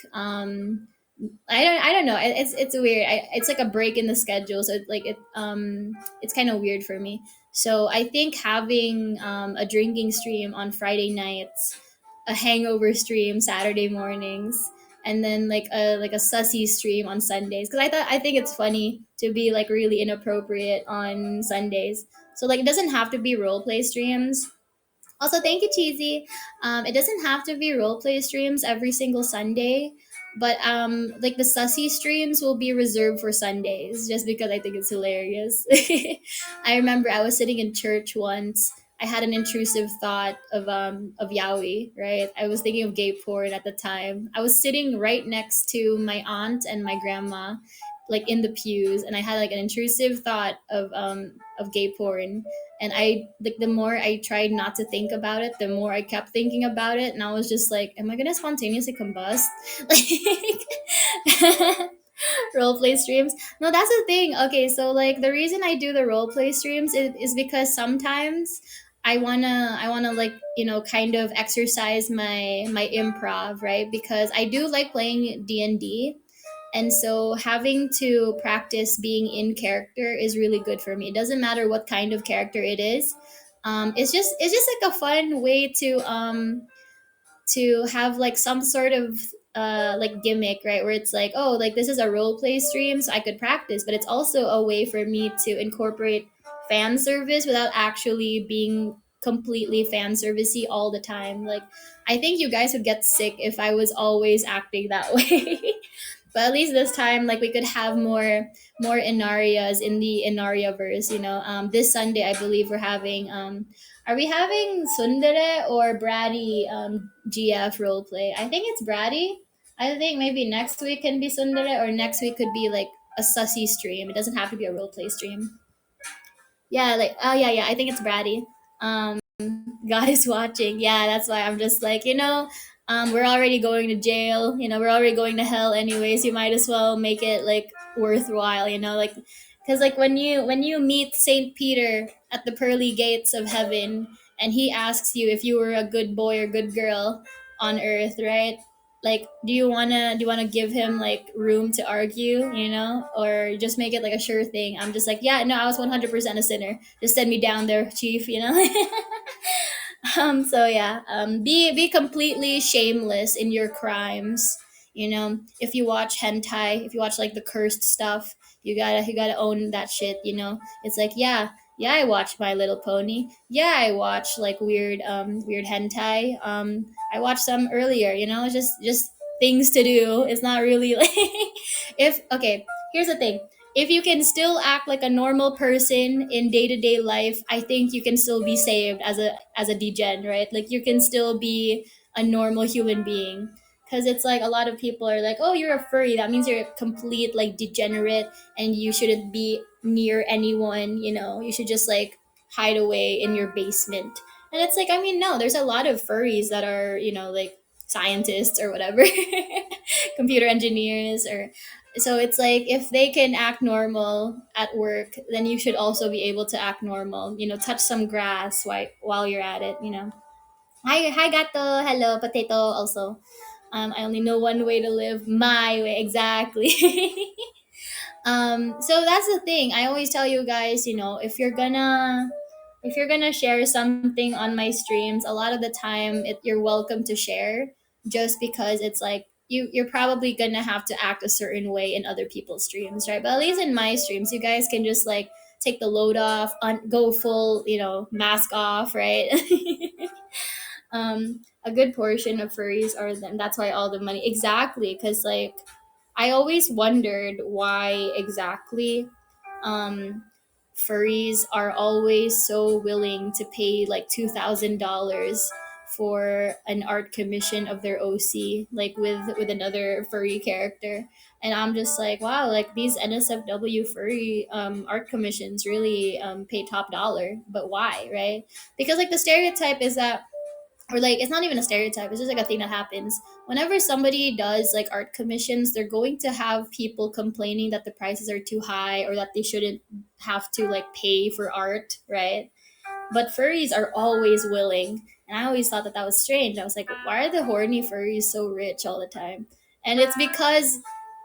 S1: I don't know. It's weird. It's like a break in the schedule, so it's kind of weird for me. So I think having a drinking stream on Friday nights, a hangover stream Saturday mornings, and then like a sussy stream on Sundays. Because I think it's funny to be like really inappropriate on Sundays. So like it doesn't have to be role play streams. Also, thank you, Cheesy. It doesn't have to be role play streams every single Sunday, but like the sussy streams will be reserved for Sundays, just because I think it's hilarious. I remember I was sitting in church once. I had an intrusive thought of yaoi, right? I was thinking of gay porn at the time. I was sitting right next to my aunt and my grandma, like in the pews, and I had like an intrusive thought of gay porn, and I like the more I tried not to think about it, the more I kept thinking about it, and I was just like, am I gonna spontaneously combust? Like role play streams. No, that's the thing. Okay, so like the reason I do the role play streams is because sometimes I wanna like kind of exercise my improv, right? Because I do like playing D&D, and so having to practice being in character is really good for me. It doesn't matter what kind of character it is. It's just like a fun way to have like some sort of like gimmick, right? Where it's like, oh, like this is a role play stream, so I could practice, but it's also a way for me to incorporate fan service without actually being completely fan servicey all the time. Like, I think you guys would get sick if I was always acting that way. But at least this time, like, we could have more Inarias in the Inaria verse. This Sunday, I believe we're having. Are we having Sundere or Bratty GF roleplay? I think it's Bratty. I think maybe next week can be Sundere, or next week could be like a sussy stream. It doesn't have to be a roleplay stream. Yeah, like, oh yeah, yeah. I think it's Bratty. Um, God is watching. Yeah, that's why I'm just like, we're already going to jail. We're already going to hell anyways. You might as well make it like worthwhile. Like, because like when you meet Saint Peter at the pearly gates of heaven, and he asks you if you were a good boy or good girl on earth, right? Like, do you wanna give him like room to argue, or just make it like a sure thing? I'm just like, yeah, no, I was 100% a sinner. Just send me down there, chief. So yeah, be completely shameless in your crimes. If you watch hentai, if you watch like the cursed stuff, you gotta own that shit. It's like, yeah, yeah, I watch My Little Pony. Yeah, I watch like weird hentai. I watched some earlier. It's just things to do. It's not really like, if okay. Here's the thing: if you can still act like a normal person in day-to-day life, I think you can still be saved as a degen, right? Like, you can still be a normal human being. Because it's like a lot of people are like, oh, you're a furry, that means you're a complete like degenerate, and you shouldn't be near anyone. You should just like hide away in your basement. And it's like, I mean, no, there's a lot of furries that are, like scientists or whatever, computer engineers, or so it's like, if they can act normal at work, then you should also be able to act normal. Touch some grass while you're at it. Hi, gato. Hello, potato. Also, I only know one way to live, my way, exactly. So that's the thing. I always tell you guys, if you're gonna share something on my streams, a lot of the time you're welcome to share, just because it's like you're probably gonna have to act a certain way in other people's streams, right? But at least in my streams, you guys can just like take the load off, go full, mask off, right? A good portion of furries are them. That's why all the money, exactly, because like I always wondered why exactly um, furries are always so willing to pay like $2,000 for an art commission of their OC, like with another furry character. And I'm just like, wow, like these NSFW furry art commissions really pay top dollar. But why, right? Because like the stereotype is that, or like, it's not even a stereotype, it's just like a thing that happens whenever somebody does like art commissions. They're going to have people complaining that the prices are too high, or that they shouldn't have to like pay for art, right? But furries are always willing, and I always thought that that was strange. I was like, why are the horny furries so rich all the time? And it's because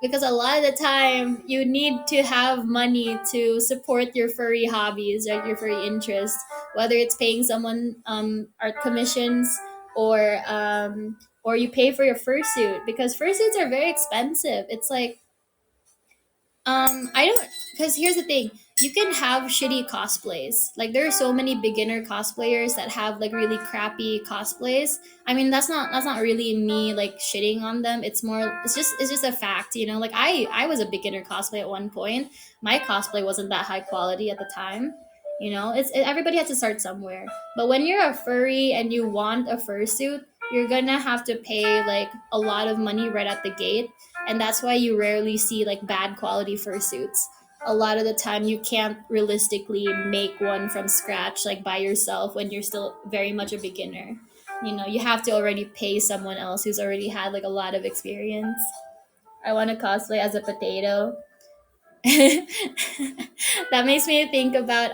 S1: a lot of the time you need to have money to support your furry hobbies, right? Your furry interests, whether it's paying someone art commissions, or you pay for your fursuit, because fursuits are very expensive. It's like, I don't, because here's the thing: you can have shitty cosplays. Like, there are so many beginner cosplayers that have like really crappy cosplays. I mean, that's not really me like shitting on them. It's just a fact. Like, I was a beginner cosplay at one point. My cosplay wasn't that high quality at the time. Everybody has to start somewhere. But when you're a furry and you want a fursuit, you're gonna have to pay like a lot of money right at the gate, and that's why you rarely see like bad quality fursuits. A lot of the time you can't realistically make one from scratch like by yourself when you're still very much a beginner. You have to already pay someone else who's already had like a lot of experience. I want to cosplay as a potato. That makes me think about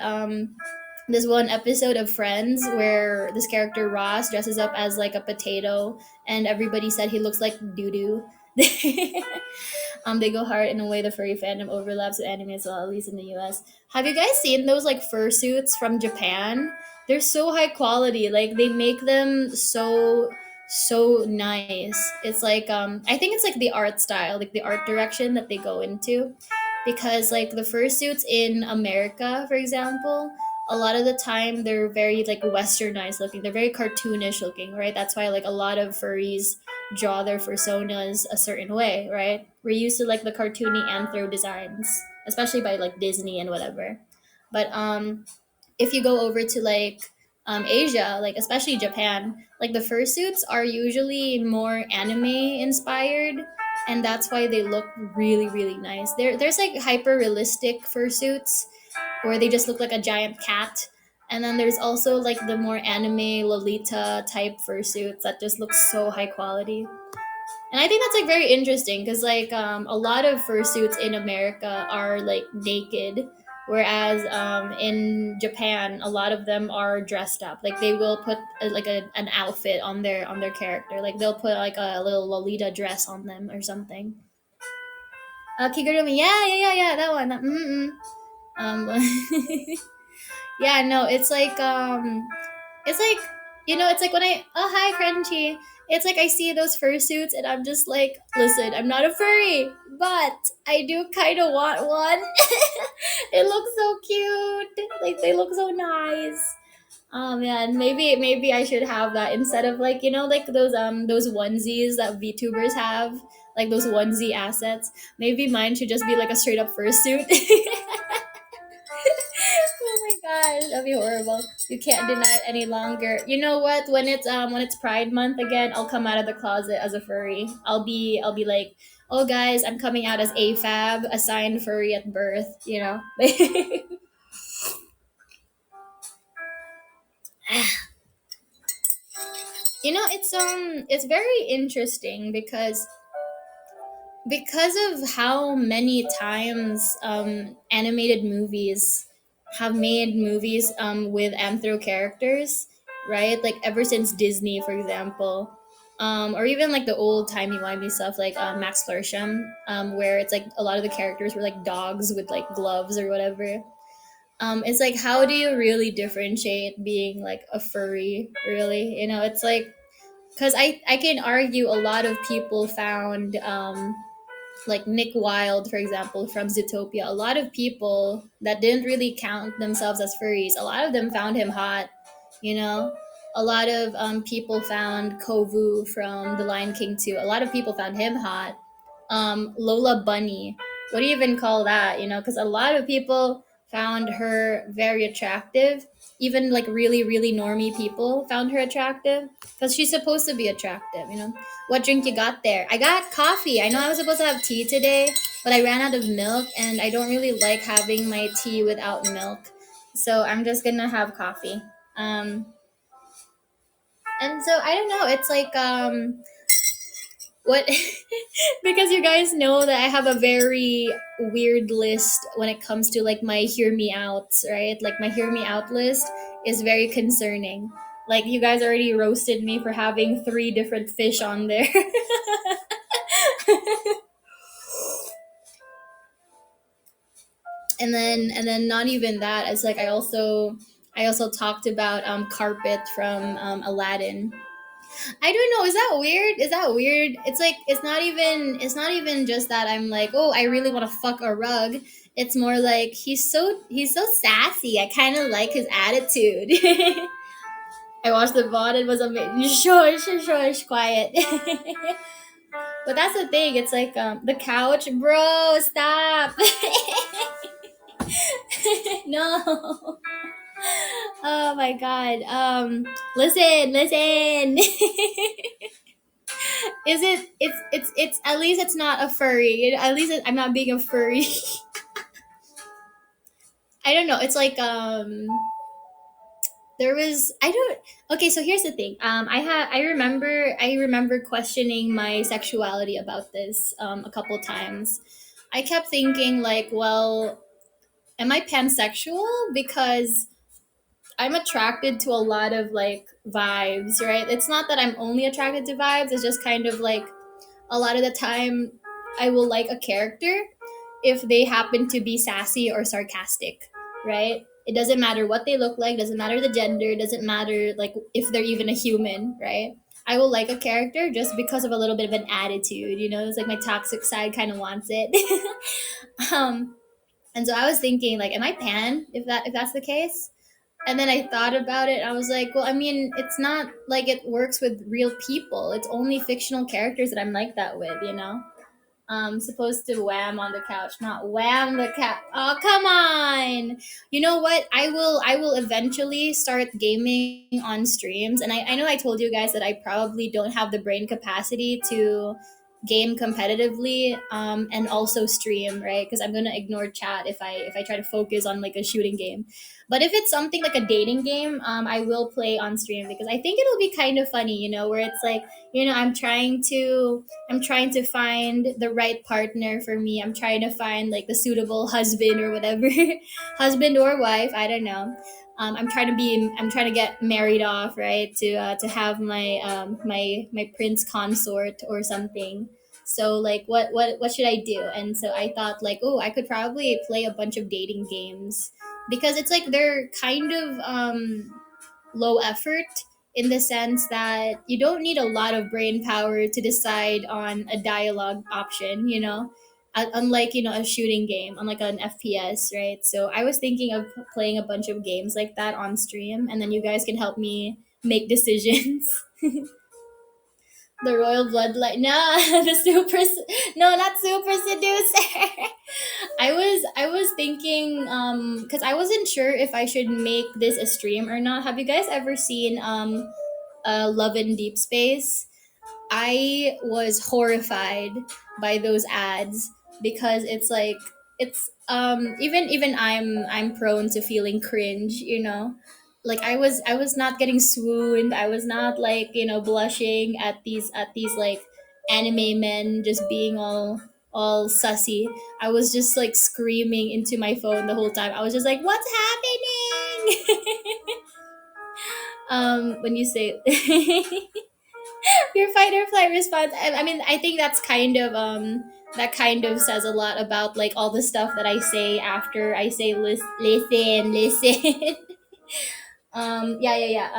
S1: this one episode of Friends where this character Ross dresses up as like a potato, and everybody said he looks like doo doo. They go hard in a way the furry fandom overlaps with anime as well, at least in the US. Have you guys seen those like fursuits from Japan? They're so high quality. Like, they make them so nice. It's like I think it's like the art style, like the art direction that they go into. because like the fursuits in America, for example, a lot of the time they're very like westernized looking. They're very cartoonish looking, right? That's why like a lot of furries draw their personas a certain way, right? We're used to like the cartoony anthro designs, especially by like Disney and whatever. But if you go over to like Asia, like especially Japan, like the fursuits are usually more anime inspired, and that's why they look really really nice. There's like hyper realistic fursuits where they just look like a giant cat, and then there's also like the more anime Lolita type fursuits that just look so high quality. And I think that's like very interesting because like a lot of fursuits in America are like naked, whereas in Japan a lot of them are dressed up. Like they will put an outfit on their character. Like they'll put like a little Lolita dress on them or something. Kigurumi, yeah, yeah, yeah, yeah, that one. Mm-mm. Yeah, no, it's like it's like when I oh hi Crunchy. It's like I see those fursuits and I'm just like, listen, I'm not a furry, but I do kind of want one. It looks so cute. Like they look so nice. Oh man, maybe I should have that instead of like like those onesies that VTubers have, like those onesie assets. Maybe mine should just be like a straight up fursuit. Oh my gosh, that'd be horrible. You can't deny it any longer. You know what? When it's Pride Month again, I'll come out of the closet as a furry. I'll be like, oh guys, I'm coming out as AFAB, assigned furry at birth. It's very interesting because of how many times animated movies have made movies with anthro characters, right? Like ever since Disney, for example, or even like the old timey wimey stuff like Max Flersham, where it's like a lot of the characters were like dogs with like gloves or whatever. It's like how do you really differentiate being like a furry? Really, it's like because I can argue a lot of people found like Nick Wilde, for example, from Zootopia, a lot of people that didn't really count themselves as furries, a lot of them found him hot, you know? A lot of people found Kovu from The Lion King too. A lot of people found him hot. Lola Bunny, what do you even call that? Because a lot of people found her very attractive. Even like really, really normie people found her attractive because she's supposed to be attractive. What drink you got there? I got coffee. I know I was supposed to have tea today, but I ran out of milk and I don't really like having my tea without milk. So I'm just gonna have coffee. Um, and so I don't know. It's like what because you guys know that I have a very weird list when it comes to like my hear me outs, right? Like my hear me out list is very concerning. Like you guys already roasted me for having 3 different fish on there. And then not even that, it's like I also talked about carpet from Aladdin. I don't know. Is that weird? Is that weird? It's like it's not even just that I'm like, oh, I really want to fuck a rug. It's more like he's so sassy. I kind of like his attitude. I watched the VOD. It was amazing. Shush, shush, quiet. But that's the thing. It's like the couch, bro. Stop. No. Oh my god. Listen. Is it? It's. At least it's not a furry. At least I'm not being a furry. I don't know. It's like there was I don't. Okay, so here's the thing. I remember questioning my sexuality about this a couple times. I kept thinking like, well, am I pansexual? Because I'm attracted to a lot of like vibes, right? It's not that I'm only attracted to vibes. It's just kind of like a lot of the time I will like a character if they happen to be sassy or sarcastic, right? It doesn't matter what they look like, doesn't matter the gender, doesn't matter like if they're even a human, right? I will like a character just because of a little bit of an attitude. You know, it's like my toxic side kind of wants it. um, and so I was thinking, like, am I pan if that's the case? And then I thought about it. I was like, well, I mean, it's not like it works with real people. It's only fictional characters that I'm like that with, you know? Supposed to wham on the couch, not wham the cat. Oh, come on. You know what? I will eventually start gaming on streams. And I know I told you guys that I probably don't have the brain capacity to game competitively and also stream, right? Because I'm gonna ignore chat if I try to focus on like a shooting game. But if it's something like a dating game, I will play on stream because I think it'll be kind of funny, you know, where it's like, you know, I'm trying to find the right partner for me. I'm trying to find like the suitable husband or whatever, husband or wife. I don't know. I'm trying to get married off, right? To have my prince consort or something. So like, what should I do? And so I thought like, oh, I could probably play a bunch of dating games because it's like they're kind of low effort in the sense that you don't need a lot of brain power to decide on a dialogue option, you know. Unlike, you know, a shooting game, unlike an FPS, right? So I was thinking of playing a bunch of games like that on stream, and then you guys can help me make decisions. The royal bloodline, no, the super, no, not super seducer. I was thinking because I wasn't sure if I should make this a stream or not. Have you guys ever seen Love in Deep Space? I was horrified by those ads because it's like even I'm prone to feeling cringe, you know. Like I was not getting swooned. I was not like, you know, blushing at these like anime men just being all sussy. I was just like screaming into my phone the whole time. I was just like, "What's happening?" When you say your fight or flight response, I mean, I think that's kind of that kind of says a lot about like all the stuff that I say after I say listen. Yeah.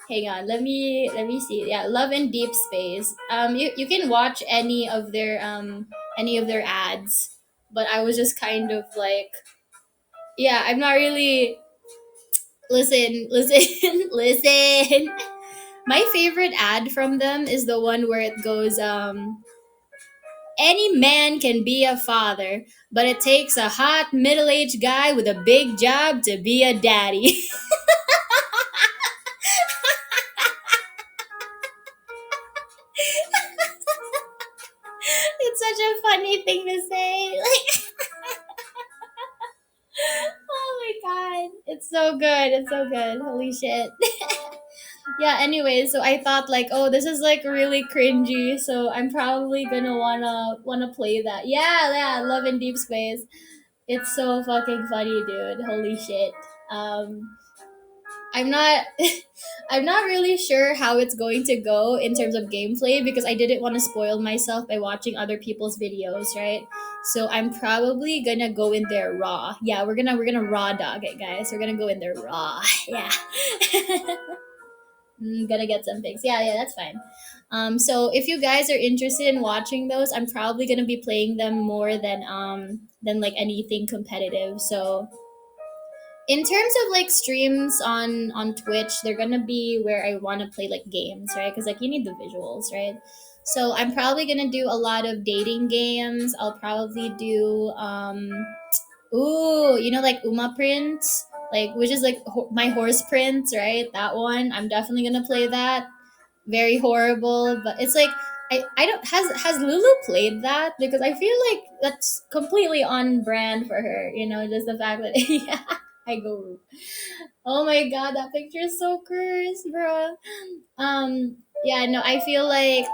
S1: Hang on, let me see. Yeah, Love in Deep Space. You can watch any of their ads, but I was just kind of like, yeah, I'm not really. Listen, listen. My favorite ad from them is the one where it goes, any man can be a father, but it takes a hot middle aged guy with a big job to be a daddy. It's such a funny thing to say. Like, oh my god. It's so good. It's so good. Holy shit. Yeah, anyway, so I thought like, oh, this is like really cringy, so I'm probably gonna wanna play that. Yeah, Love in Deep Space. It's so fucking funny, dude. Holy shit. I'm not I'm not really sure how it's going to go in terms of gameplay because I didn't want to spoil myself by watching other people's videos, right? So I'm probably gonna go in there raw. Yeah, we're gonna raw dog it, guys. We're gonna go in there raw. Yeah. Gonna get some pics. Yeah, that's fine. So if you guys are interested in watching those, I'm probably gonna be playing them more than like anything competitive. So in terms of like streams on Twitch, they're gonna be where I want to play like games, right? Because like you need the visuals, right? So I'm probably gonna do a lot of dating games. I'll probably do ooh, you know, like Uma Prince, like which is like my horse prince, right? That one. I'm definitely gonna play that. Very horrible, but it's like I don't has Lulu played that because I feel like that's completely on brand for her. You know, just the fact that yeah, I go. Oh my god, that picture is so cursed, bro. Yeah, no, I feel like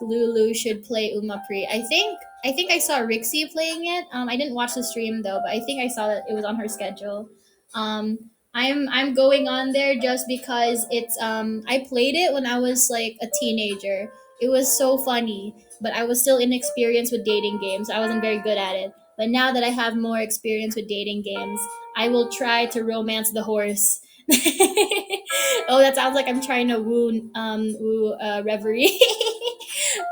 S1: Lulu should play Umapri. I think I saw Rixie playing it. I didn't watch the stream though, but I think I saw that it was on her schedule. Um I'm going on there just because it's I played it when I was like a teenager. It was so funny, but I was still inexperienced with dating games. I wasn't very good at it. But now that I have more experience with dating games, I will try to romance the horse. Oh, that sounds like I'm trying to woo Reverie.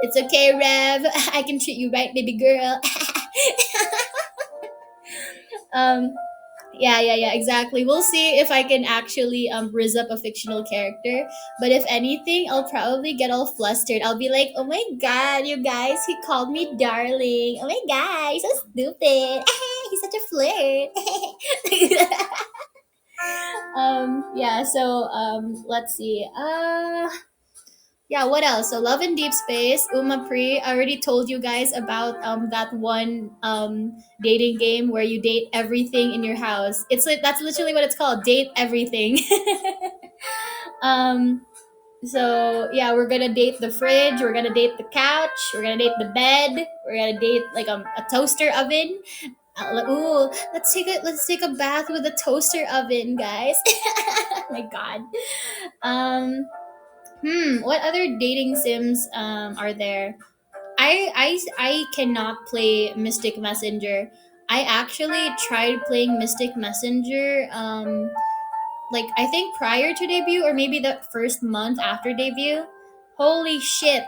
S1: It's okay, Rev. I can treat you right, baby girl. um, yeah, exactly. We'll see if I can actually rizz up a fictional character. But if anything, I'll probably get all flustered. I'll be like, "Oh my god, you guys, he called me darling. Oh my god, he's so stupid. He's such a flirt." Yeah. So let's see. Yeah, what else? So Love in Deep Space, Uma Pre. I already told you guys about that one dating game where you date everything in your house. It's like that's literally what it's called, date everything. um so yeah, we're gonna date the fridge, we're gonna date the couch, we're gonna date the bed, we're gonna date like a toaster oven. Ooh, let's take a bath with a toaster oven, guys. Oh my god. Um what other dating sims are there? I cannot play Mystic Messenger. I actually tried playing Mystic Messenger like I think prior to debut or maybe the first month after debut. Holy shit.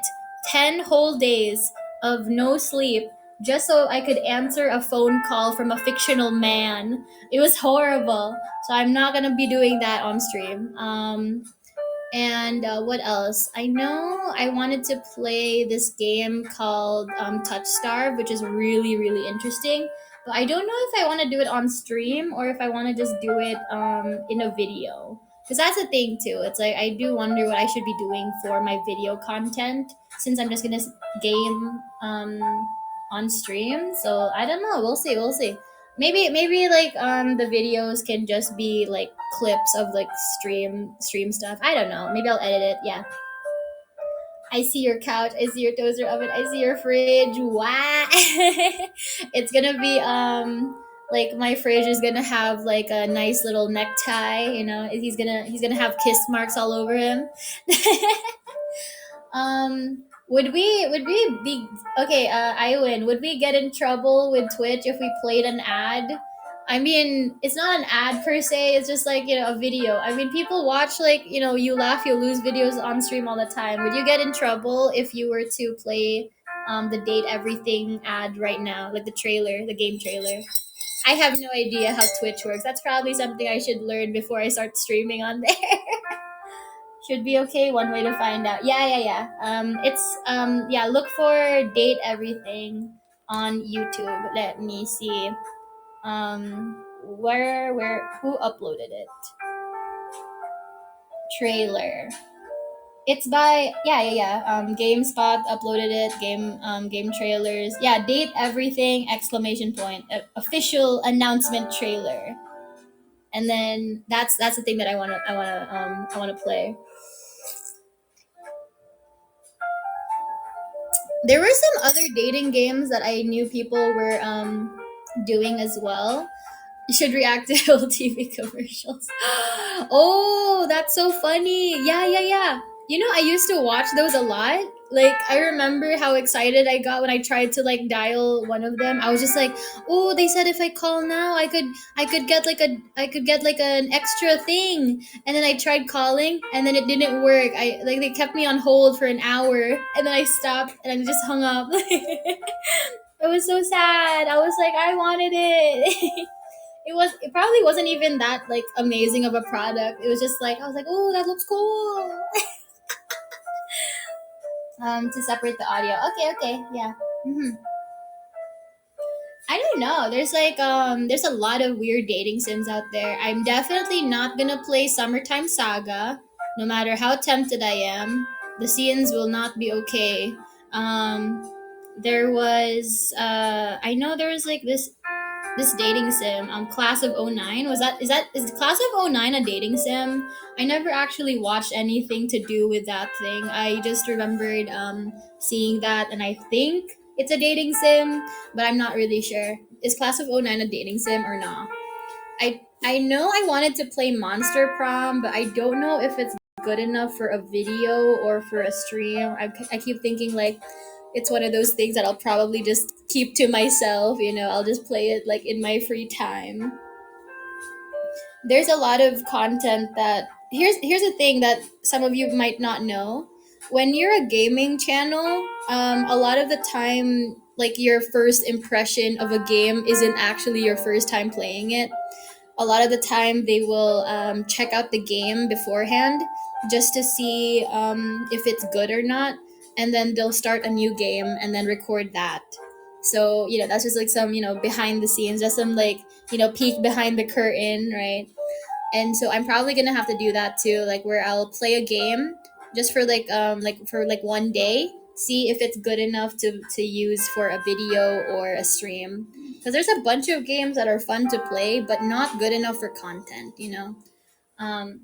S1: 10 whole days of no sleep just so I could answer a phone call from a fictional man. It was horrible. So I'm not going to be doing that on stream. And what else? I know I wanted to play this game called Touch Starve, which is really, really interesting. But I don't know if I want to do it on stream or if I want to just do it in a video. Because that's the thing, too. It's like I do wonder what I should be doing for my video content since I'm just going to game on stream. So I don't know. We'll see. We'll see. Maybe like the videos can just be like clips of like stream stuff. I don't know. Maybe I'll edit it. Yeah. I see your couch. I see your toaster oven. I see your fridge. Wow. It's gonna be like my fridge is gonna have like a nice little necktie. You know, he's gonna have kiss marks all over him. Would we be okay? Iwin, would we get in trouble with Twitch if we played an ad? I mean, it's not an ad per se. It's just like a video. I mean, people watch like you laugh, you lose videos on stream all the time. Would you get in trouble if you were to play the date everything ad right now, like the trailer, the game trailer? I have no idea how Twitch works. That's probably something I should learn before I start streaming on there. Should be okay. One way to find out. Yeah. It's yeah. Look for date everything on YouTube. Let me see. Where who uploaded it? Trailer. It's by yeah. GameSpot uploaded it. Game trailers. Yeah, date everything! Exclamation point. Official announcement trailer. And then that's the thing that I wanna play. There were some other dating games that I knew people were doing as well. You should react to old TV commercials. Oh, that's so funny. Yeah. I used to watch those a lot. Like I remember how excited I got when I tried to like dial one of them. I was just like, "Oh, they said if I call now, I could get like an extra thing." And then I tried calling and then it didn't work. I like they kept me on hold for an hour and then I stopped and I just hung up. It was so sad. I was like, I wanted it. It probably wasn't even that like amazing of a product. It was just like I was like, oh, that looks cool. To separate the audio. Okay, yeah. hmm I don't know. There's a lot of weird dating sims out there. I'm definitely not gonna play Summertime Saga, no matter how tempted I am. The scenes will not be okay. There was I know there was like this dating sim Class of '09. Is Class of '09 a dating sim? I never actually watched anything to do with that thing. I just remembered seeing that and I think it's a dating sim, but I'm not really sure. Is Class of '09 a dating sim or not? I know I wanted to play Monster Prom, but I don't know if it's good enough for a video or for a stream. I keep thinking like it's one of those things that I'll probably just keep to myself. I'll just play it like in my free time. There's a lot of content that here's a thing that some of you might not know. When you're a gaming channel, a lot of the time, like your first impression of a game isn't actually your first time playing it. A lot of the time, they will check out the game beforehand just to see if it's good or not, and then they'll start a new game and then record that. So that's just like some behind the scenes, just some like peek behind the curtain, right? And so I'm probably gonna have to do that too, like where I'll play a game just for like one day, see if it's good enough to use for a video or a stream, because there's a bunch of games that are fun to play but not good enough for content. um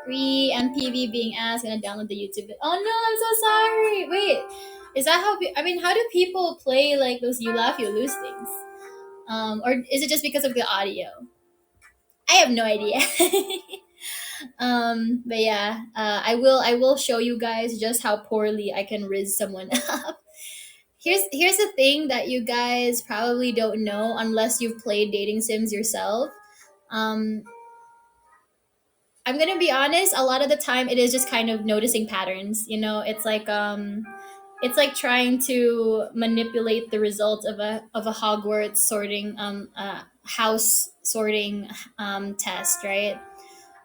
S1: Free MPV being asked, gonna download the YouTube. Oh no, I'm so sorry. Wait, is that how I mean, how do people play like those you laugh you lose things? Or is it just because of the audio? I have no idea. But yeah, I will show you guys just how poorly I can riz someone up. Here's the thing that you guys probably don't know unless you've played dating sims yourself. um I'm gonna be honest, a lot of the time it is just kind of noticing patterns. It's like trying to manipulate the results of a Hogwarts sorting house sorting test, right?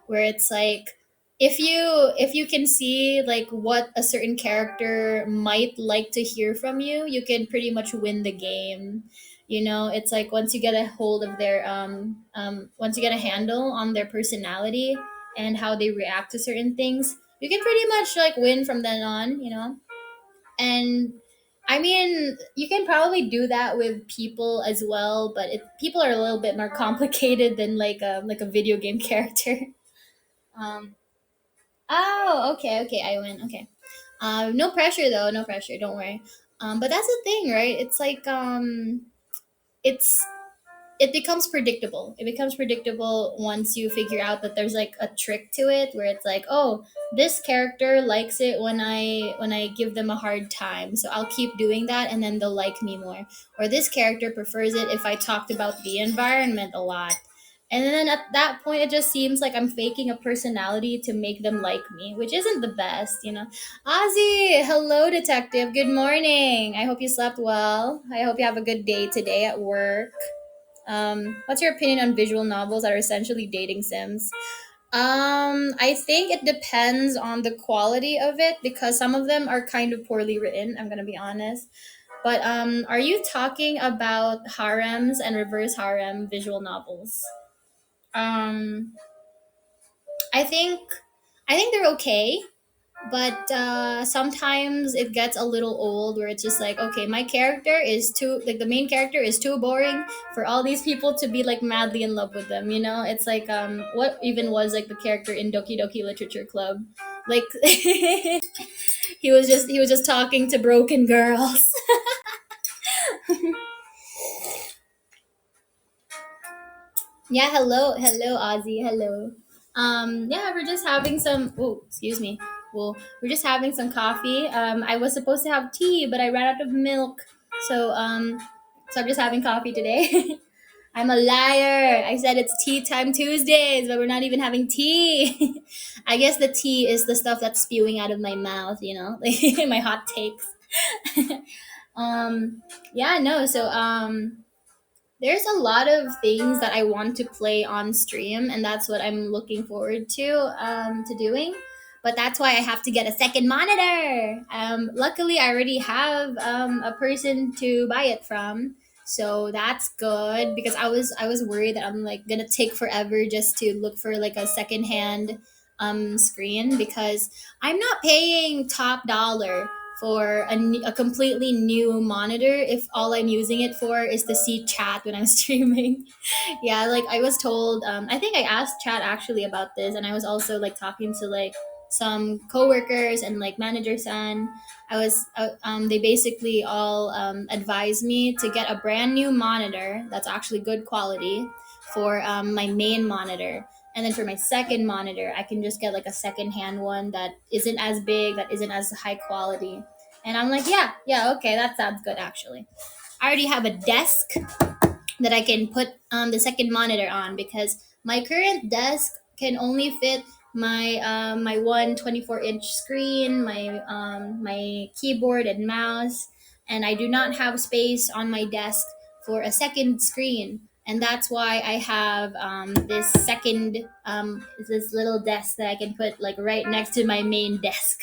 S1: Where it's like, if you can see like what a certain character might like to hear from you, you can pretty much win the game. It's like once you get a hold of their once you get a handle on their personality and how they react to certain things, you can pretty much like win from then on. And I mean, you can probably do that with people as well, but people are a little bit more complicated than like a video game character. um Oh, okay, okay, I win. Okay. No pressure though, no pressure. Don't worry. But that's the thing, right? It's like it's it becomes predictable. It becomes predictable once you figure out that there's like a trick to it, where it's like, oh, this character likes it when I give them a hard time, so I'll keep doing that, and then they'll like me more. Or this character prefers it if I talked about the environment a lot. And then at that point, it just seems like I'm faking a personality to make them like me, which isn't the best. Ozzy, hello, detective. Good morning. I hope you slept well. I hope you have a good day today at work. What's your opinion on visual novels that are essentially dating sims? I think it depends on the quality of it, because some of them are kind of poorly written. I'm gonna be honest. But are you talking about harems and reverse harem visual novels? Um, I think I think they're okay, but sometimes it gets a little old, where it's just like, okay, my character is too, like, the main character is too boring for all these people to be like madly in love with them. It's like, what even was like the character in Doki Doki Literature Club, like he was just talking to broken girls. Yeah, hello, Ozzy, hello. Yeah, we're just having some. Oh, excuse me. Well, we're just having some coffee. I was supposed to have tea, but I ran out of milk, so so I'm just having coffee today. I'm a liar. I said it's tea time Tuesdays, but we're not even having tea. I guess the tea is the stuff that's spewing out of my mouth, like my hot takes. um, yeah, no. So there's a lot of things that I want to play on stream, and that's what I'm looking forward to doing. But that's why I have to get a second monitor. Luckily, I already have a person to buy it from, so that's good, because I was worried that I'm like gonna take forever just to look for like a secondhand screen, because I'm not paying top dollar for a completely new monitor if all I'm using it for is to see chat when I'm streaming. Yeah, like I was told, I think I asked chat actually about this, and I was also like talking to like some coworkers and like managers, and they basically all advised me to get a brand new monitor that's actually good quality for my main monitor, and then for my second monitor, I can just get like a second hand one that isn't as big, that isn't as high quality. And I'm like, yeah, yeah, okay, that sounds good actually. I already have a desk that I can put the second monitor on, because my current desk can only fit my one 24-inch screen, my keyboard and mouse, and I do not have space on my desk for a second screen. And that's why I have this second this little desk that I can put like right next to my main desk.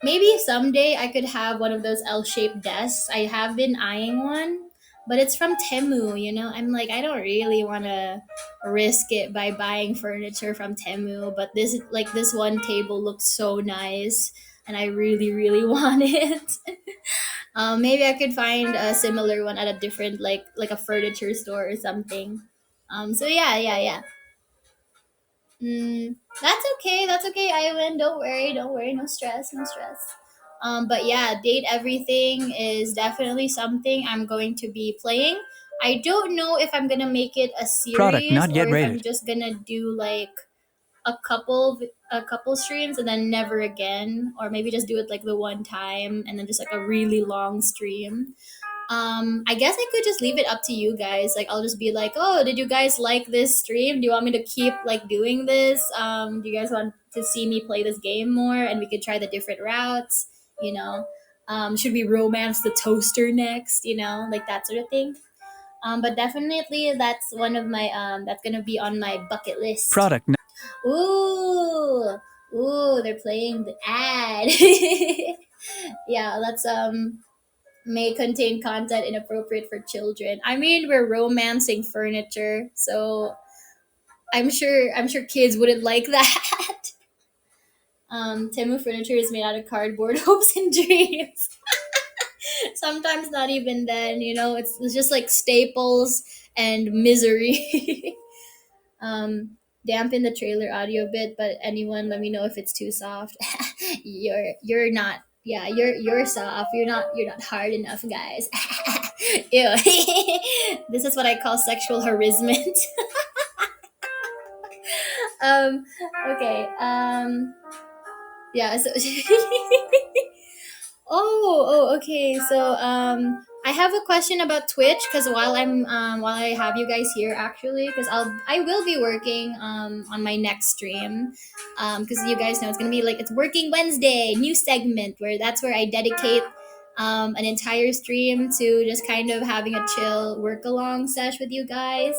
S1: Maybe someday I could have one of those L-shaped desks. I have been eyeing one, but it's from Temu. I'm like, I don't really want to risk it by buying furniture from Temu. But this one table looks so nice, and I really really want it. Maybe I could find a similar one at a different like a furniture store or something. So yeah, yeah, yeah. That's okay. That's okay, Ivan. Don't worry. Don't worry. No stress. No stress. But yeah, date everything is definitely something I'm going to be playing. I don't know if I'm gonna make it a series or if I'm just gonna do like a couple streams and then never again, or maybe just do it like the one time and then just like a really long stream. I guess I could just leave it up to you guys. Like, I'll just be like, oh, did you guys like this stream? Do you want me to keep like doing this? Do you guys want to see me play this game more, and we could try the different routes? you know should we romance the toaster next, like that sort of thing. But definitely that's one of my that's gonna be on my bucket list. Ooh, ooh, they're playing the ad. Yeah, let's may contain content inappropriate for children. I mean, we're romancing furniture, so I'm sure kids wouldn't like that. Temu furniture is made out of cardboard, hopes and dreams. Sometimes not even then, it's just like staples and misery. Dampen the trailer audio bit, but anyone let me know if it's too soft. You're not. Yeah, you're soft. You're not hard enough, guys. Ew. This is what I call sexual harassment. um. Okay. Yeah. So. Okay. So, I have a question about Twitch, because while I have you guys here, actually, because I will be working on my next stream, because you guys know it's gonna be like it's Working Wednesday, new segment where I dedicate an entire stream to just kind of having a chill work along sesh with you guys,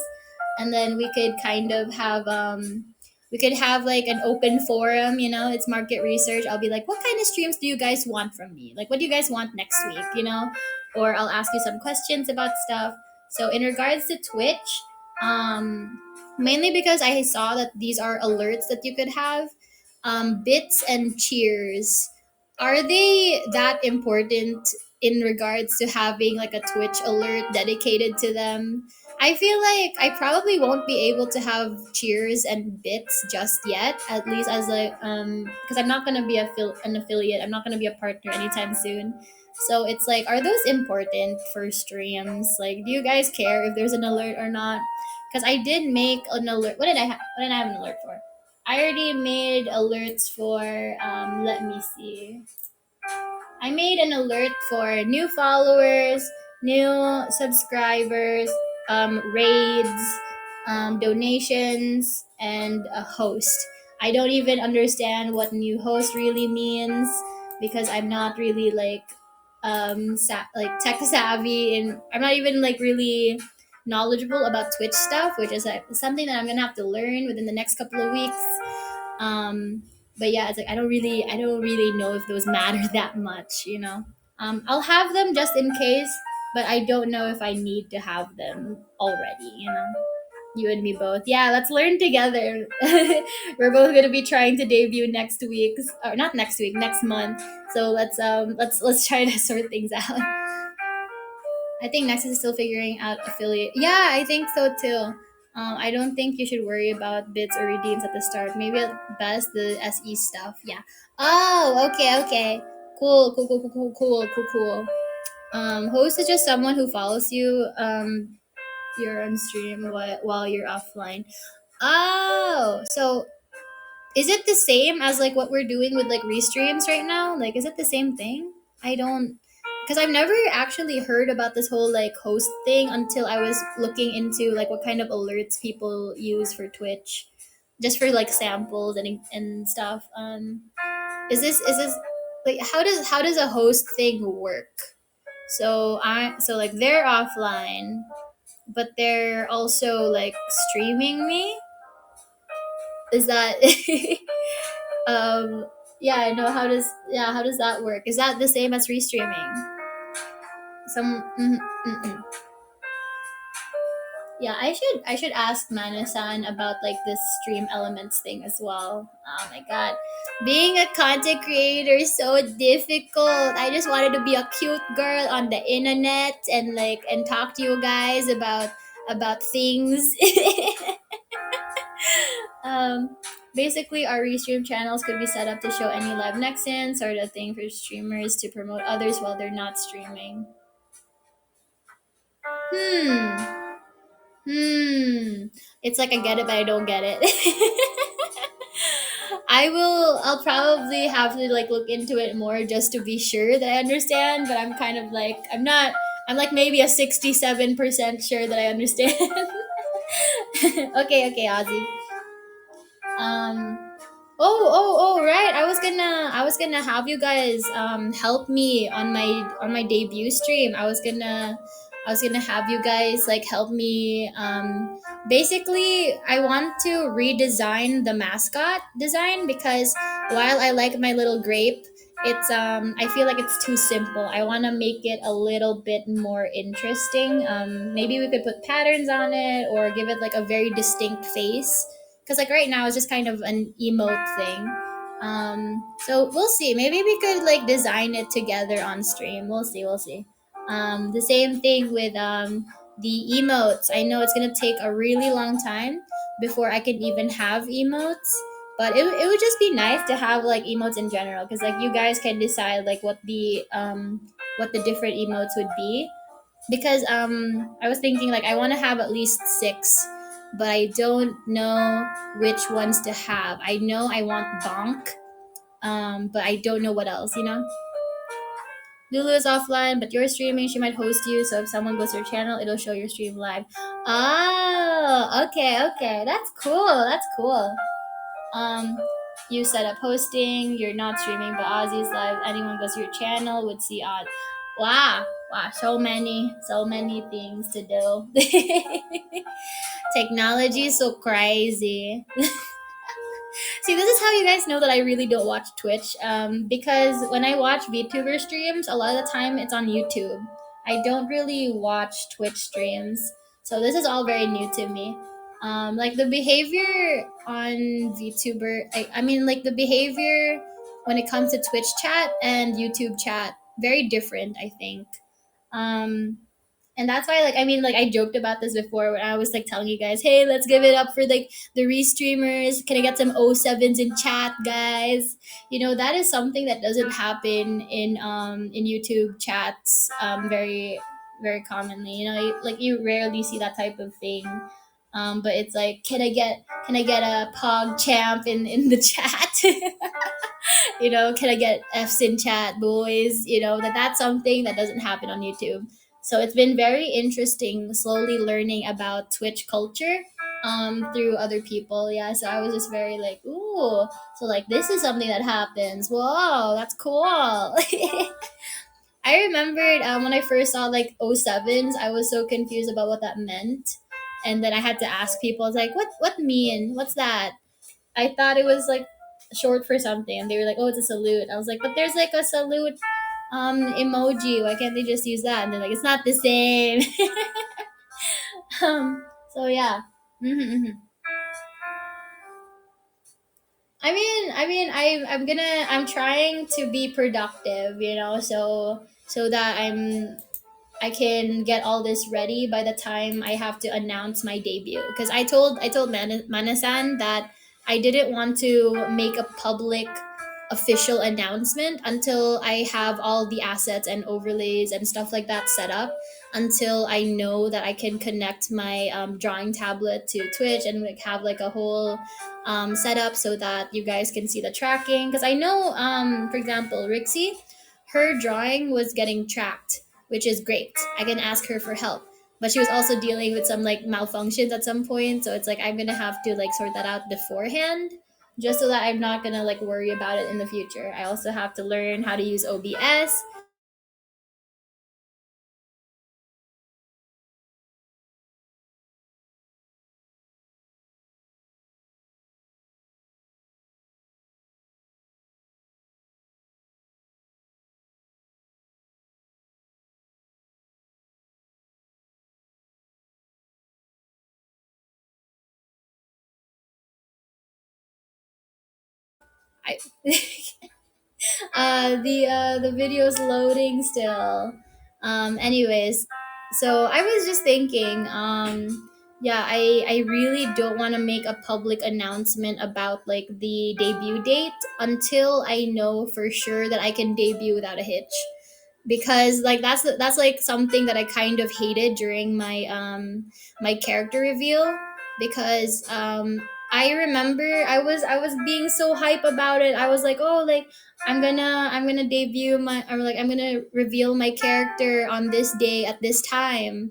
S1: and then we could have like an open forum. It's market research. I'll be like, what kind of streams do you guys want from me? Like, what do you guys want next week? Or I'll ask you some questions about stuff. So in regards to Twitch, mainly because I saw that these are alerts that you could have. Bits and cheers, are they that important in regards to having like a Twitch alert dedicated to them? I feel like I probably won't be able to have cheers and bits just yet, at least as because I'm not gonna be an affiliate. I'm not gonna be a partner anytime soon. So it's like, are those important for streams? Like, do you guys care if there's an alert or not? Because I did make an alert. What did I have an alert for? I already made alerts for. Let me see. I made an alert for new followers, new subscribers, raids, donations, and a host. I don't even understand what new host really means, because I'm not really like like tech savvy, and I'm not even like really knowledgeable about Twitch stuff, which is like something that I'm gonna have to learn within the next couple of weeks. But yeah, it's like I don't really know if those matter that much. I'll have them just in case, but I don't know if I need to have them already. You and me both. Yeah, let's learn together. We're both gonna be trying to debut next week, or not next week, next month. So let's try to sort things out. I think Nexus is still figuring out affiliate. Yeah, I think so too. I don't think you should worry about bits or redeems at the start. Maybe at best the SE stuff. Yeah. Oh, okay, okay. Cool, cool, cool, cool, cool, cool, cool, cool. Host is just someone who follows you. You're on stream while you're offline. Oh, so is it the same as like what we're doing with like restreams right now? Like, is it the same thing? I don't, because I've never actually heard about this whole like host thing until I was looking into like what kind of alerts people use for Twitch. just for like samples and stuff. Is this like how does a host thing work? So like they're offline, but they're also like streaming me. Is that um yeah, I know. How does that work? Is that the same as restreaming? Some Yeah, I should ask Manasan about like this stream elements thing as well. Oh my god. Being a content creator is so difficult. I just wanted to be a cute girl on the internet and like and talk to you guys about things. um Basically our restream channels could be set up to show any live Nexans or the thing for streamers to promote others while they're not streaming. Hmm. It's like I get it, but I don't get it. I'll probably have to like look into it more just to be sure that I understand, but I'm kind of like, I'm like maybe a 67% sure that I understand. Okay, Ozzy. Um, right. I was gonna have you guys help me on my debut stream. I was gonna have you guys like help me. Basically, I want to redesign the mascot design because while I like my little grape, it's I feel like it's too simple. I want to make it a little bit more interesting. Maybe we could put patterns on it or give it like a very distinct face because like right now it's just kind of an emote thing. So we'll see, maybe we could like design it together on stream. We'll see. The same thing with the emotes. I know it's gonna take a really long time before I can even have emotes, but it would just be nice to have like emotes in general because like you guys can decide like what the different emotes would be because I was thinking like I want to have at least six, but I don't know which ones to have. I know I want bonk, but I don't know what else, you know. Lulu is offline, but you're streaming. She might host you, so if someone goes to your channel, it'll show your stream live. Oh, okay, that's cool. um you set up hosting, you're not streaming, but Ozzy's live. Anyone goes to your channel would see Oz. Wow, so many things to do. Technology is so crazy. See, this is how you guys know that I really don't watch Twitch. Because when I watch VTuber streams, a lot of the time it's on YouTube. I don't really watch Twitch streams, so this is all very new to me. Like the behavior on VTuber, I mean, like the behavior when it comes to Twitch chat and YouTube chat, very different. I think. Um, and that's why like I mean like I joked about this before when I was like telling you guys, hey, let's give it up for like the restreamers. Can I get some O7s in chat, guys? You know, that is something that doesn't happen in YouTube chats very commonly. You know, like you rarely see that type of thing. But it's like, can I get a pog champ in the chat? You know, can I get F's in chat, boys? You know, that's something that doesn't happen on YouTube. So it's been very interesting slowly learning about Twitch culture through other people. Yeah, so I was just very like, ooh, so like this is something that happens. Whoa, that's cool. I remembered when I first saw like O7s, I was so confused about what that meant. And then I had to ask people, I was like, what mean? What's that? I thought it was like short for something, and they were like, "Oh, it's a salute." I was like, "But there's like a salute emoji. Why can't they just use that?" And they're like, "It's not the same." So yeah. Mm-hmm. I'm trying to be productive, you know, so that I can get all this ready by the time I have to announce my debut. Because I told Manasan that I didn't want to make a public official announcement until I have all the assets and overlays and stuff like that set up. Until I know that I can connect my drawing tablet to Twitch and like have like a whole setup so that you guys can see the tracking. Because I know, for example, Rixie, her drawing was getting tracked, which is great. I can ask her for help. but she was also dealing with some like malfunctions at some point, so it's like I'm gonna have to like sort that out beforehand, just so that I'm not gonna like worry about it in the future. I also have to learn how to use OBS. I the video's loading still. Anyways, so I was just thinking, yeah, I really don't want to make a public announcement about like the debut date until I know for sure that I can debut without a hitch, because like that's like something that I kind of hated during my character reveal, because I remember I was being so hype about it. I was like, oh, like I'm gonna debut my, or like I'm gonna reveal my character on this day at this time,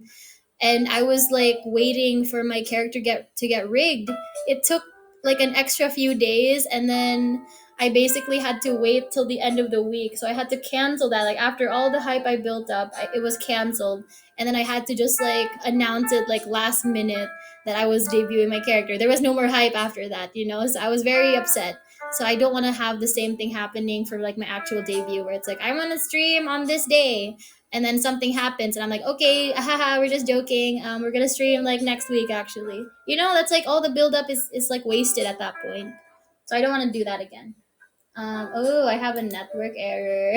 S1: and I was like waiting for my character get rigged. It took like an extra few days, and then I basically had to wait till the end of the week. So I had to cancel that. Like after all the hype I built up, it was canceled, and then I had to just like announce it like last minute that I was debuting my character. There was no more hype after that, you know. So I was very upset. So I don't want to have the same thing happening for like my actual debut, where it's like I'm on a stream on this day, and then something happens and I'm like, okay, haha, we're just joking, we're gonna stream like next week actually, you know. That's like all the build up is like wasted at that point. So I don't want to do that again. Oh, I have a network error.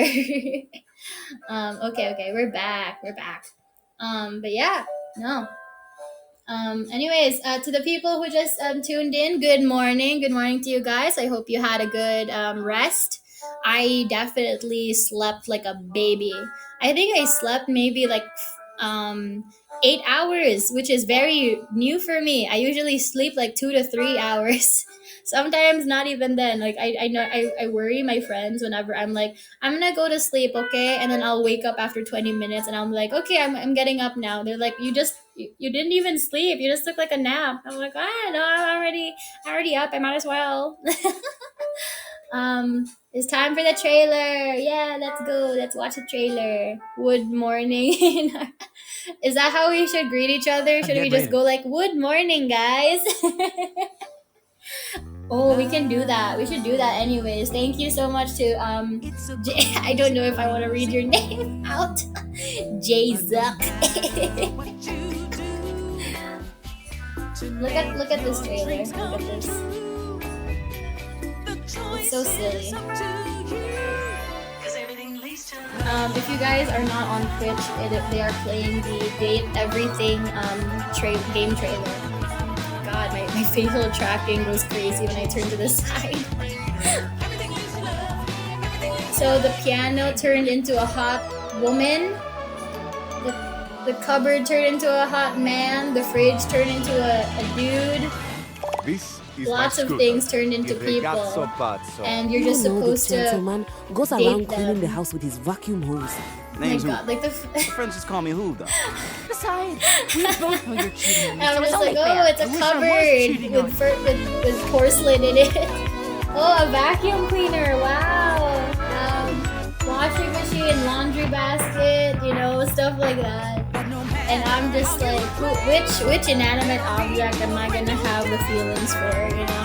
S1: Okay, we're back. But yeah, no. Anyways, to the people who just tuned in, good morning. Good morning to you guys. I hope you had a good rest. I definitely slept like a baby. I think I slept maybe like 8 hours, which is very new for me. I usually sleep like 2 to 3 hours. Sometimes not even then. Like I know I worry my friends whenever I'm like, I'm gonna go to sleep, okay? And then I'll wake up after 20 minutes and I'm like, okay, I'm getting up now. They're like, you didn't even sleep. You just took like a nap. I'm like, ah, no, I'm already up. I might as well. It's time for the trailer. Yeah, let's go. Let's watch the trailer. Good morning. Is that how we should greet each other? Should we just go like, good morning, guys? Oh, we can do that. We should do that anyways. Thank you so much to I don't know if I want to read your name out. Jay Zuck. Look at this trailer. Look at this. It's so silly. If you guys are not on Twitch, they are playing the Date Everything game trailer. God, my facial tracking goes crazy when I turn to the side. So the piano turned into a hot woman. The cupboard turned into a hot man. The fridge turned into a dude.
S2: This is
S1: Lots
S2: my
S1: of
S2: scooter.
S1: things turned into
S2: Il
S1: people.
S2: ragazzo pazzo.
S1: And you're just supposed
S3: the
S1: to
S3: gentleman goes
S1: date
S3: around cleaning the
S1: them.
S3: house with his vacuum hose.
S1: Oh my
S2: Name's Who.
S1: god, like the
S2: My friends just call me Who, though.
S4: Besides, we both know you're cheating on me,
S1: I
S4: so
S1: was
S4: it's
S1: just
S4: only
S1: like,
S4: fair.
S1: oh, it's a
S4: I wish I was
S1: cupboard
S4: cheating on
S1: with porcelain in it. Oh, a vacuum cleaner! Wow. Washing machine, laundry basket, you know, stuff like that. And I'm just like, which inanimate object am I gonna have the feelings for? You know,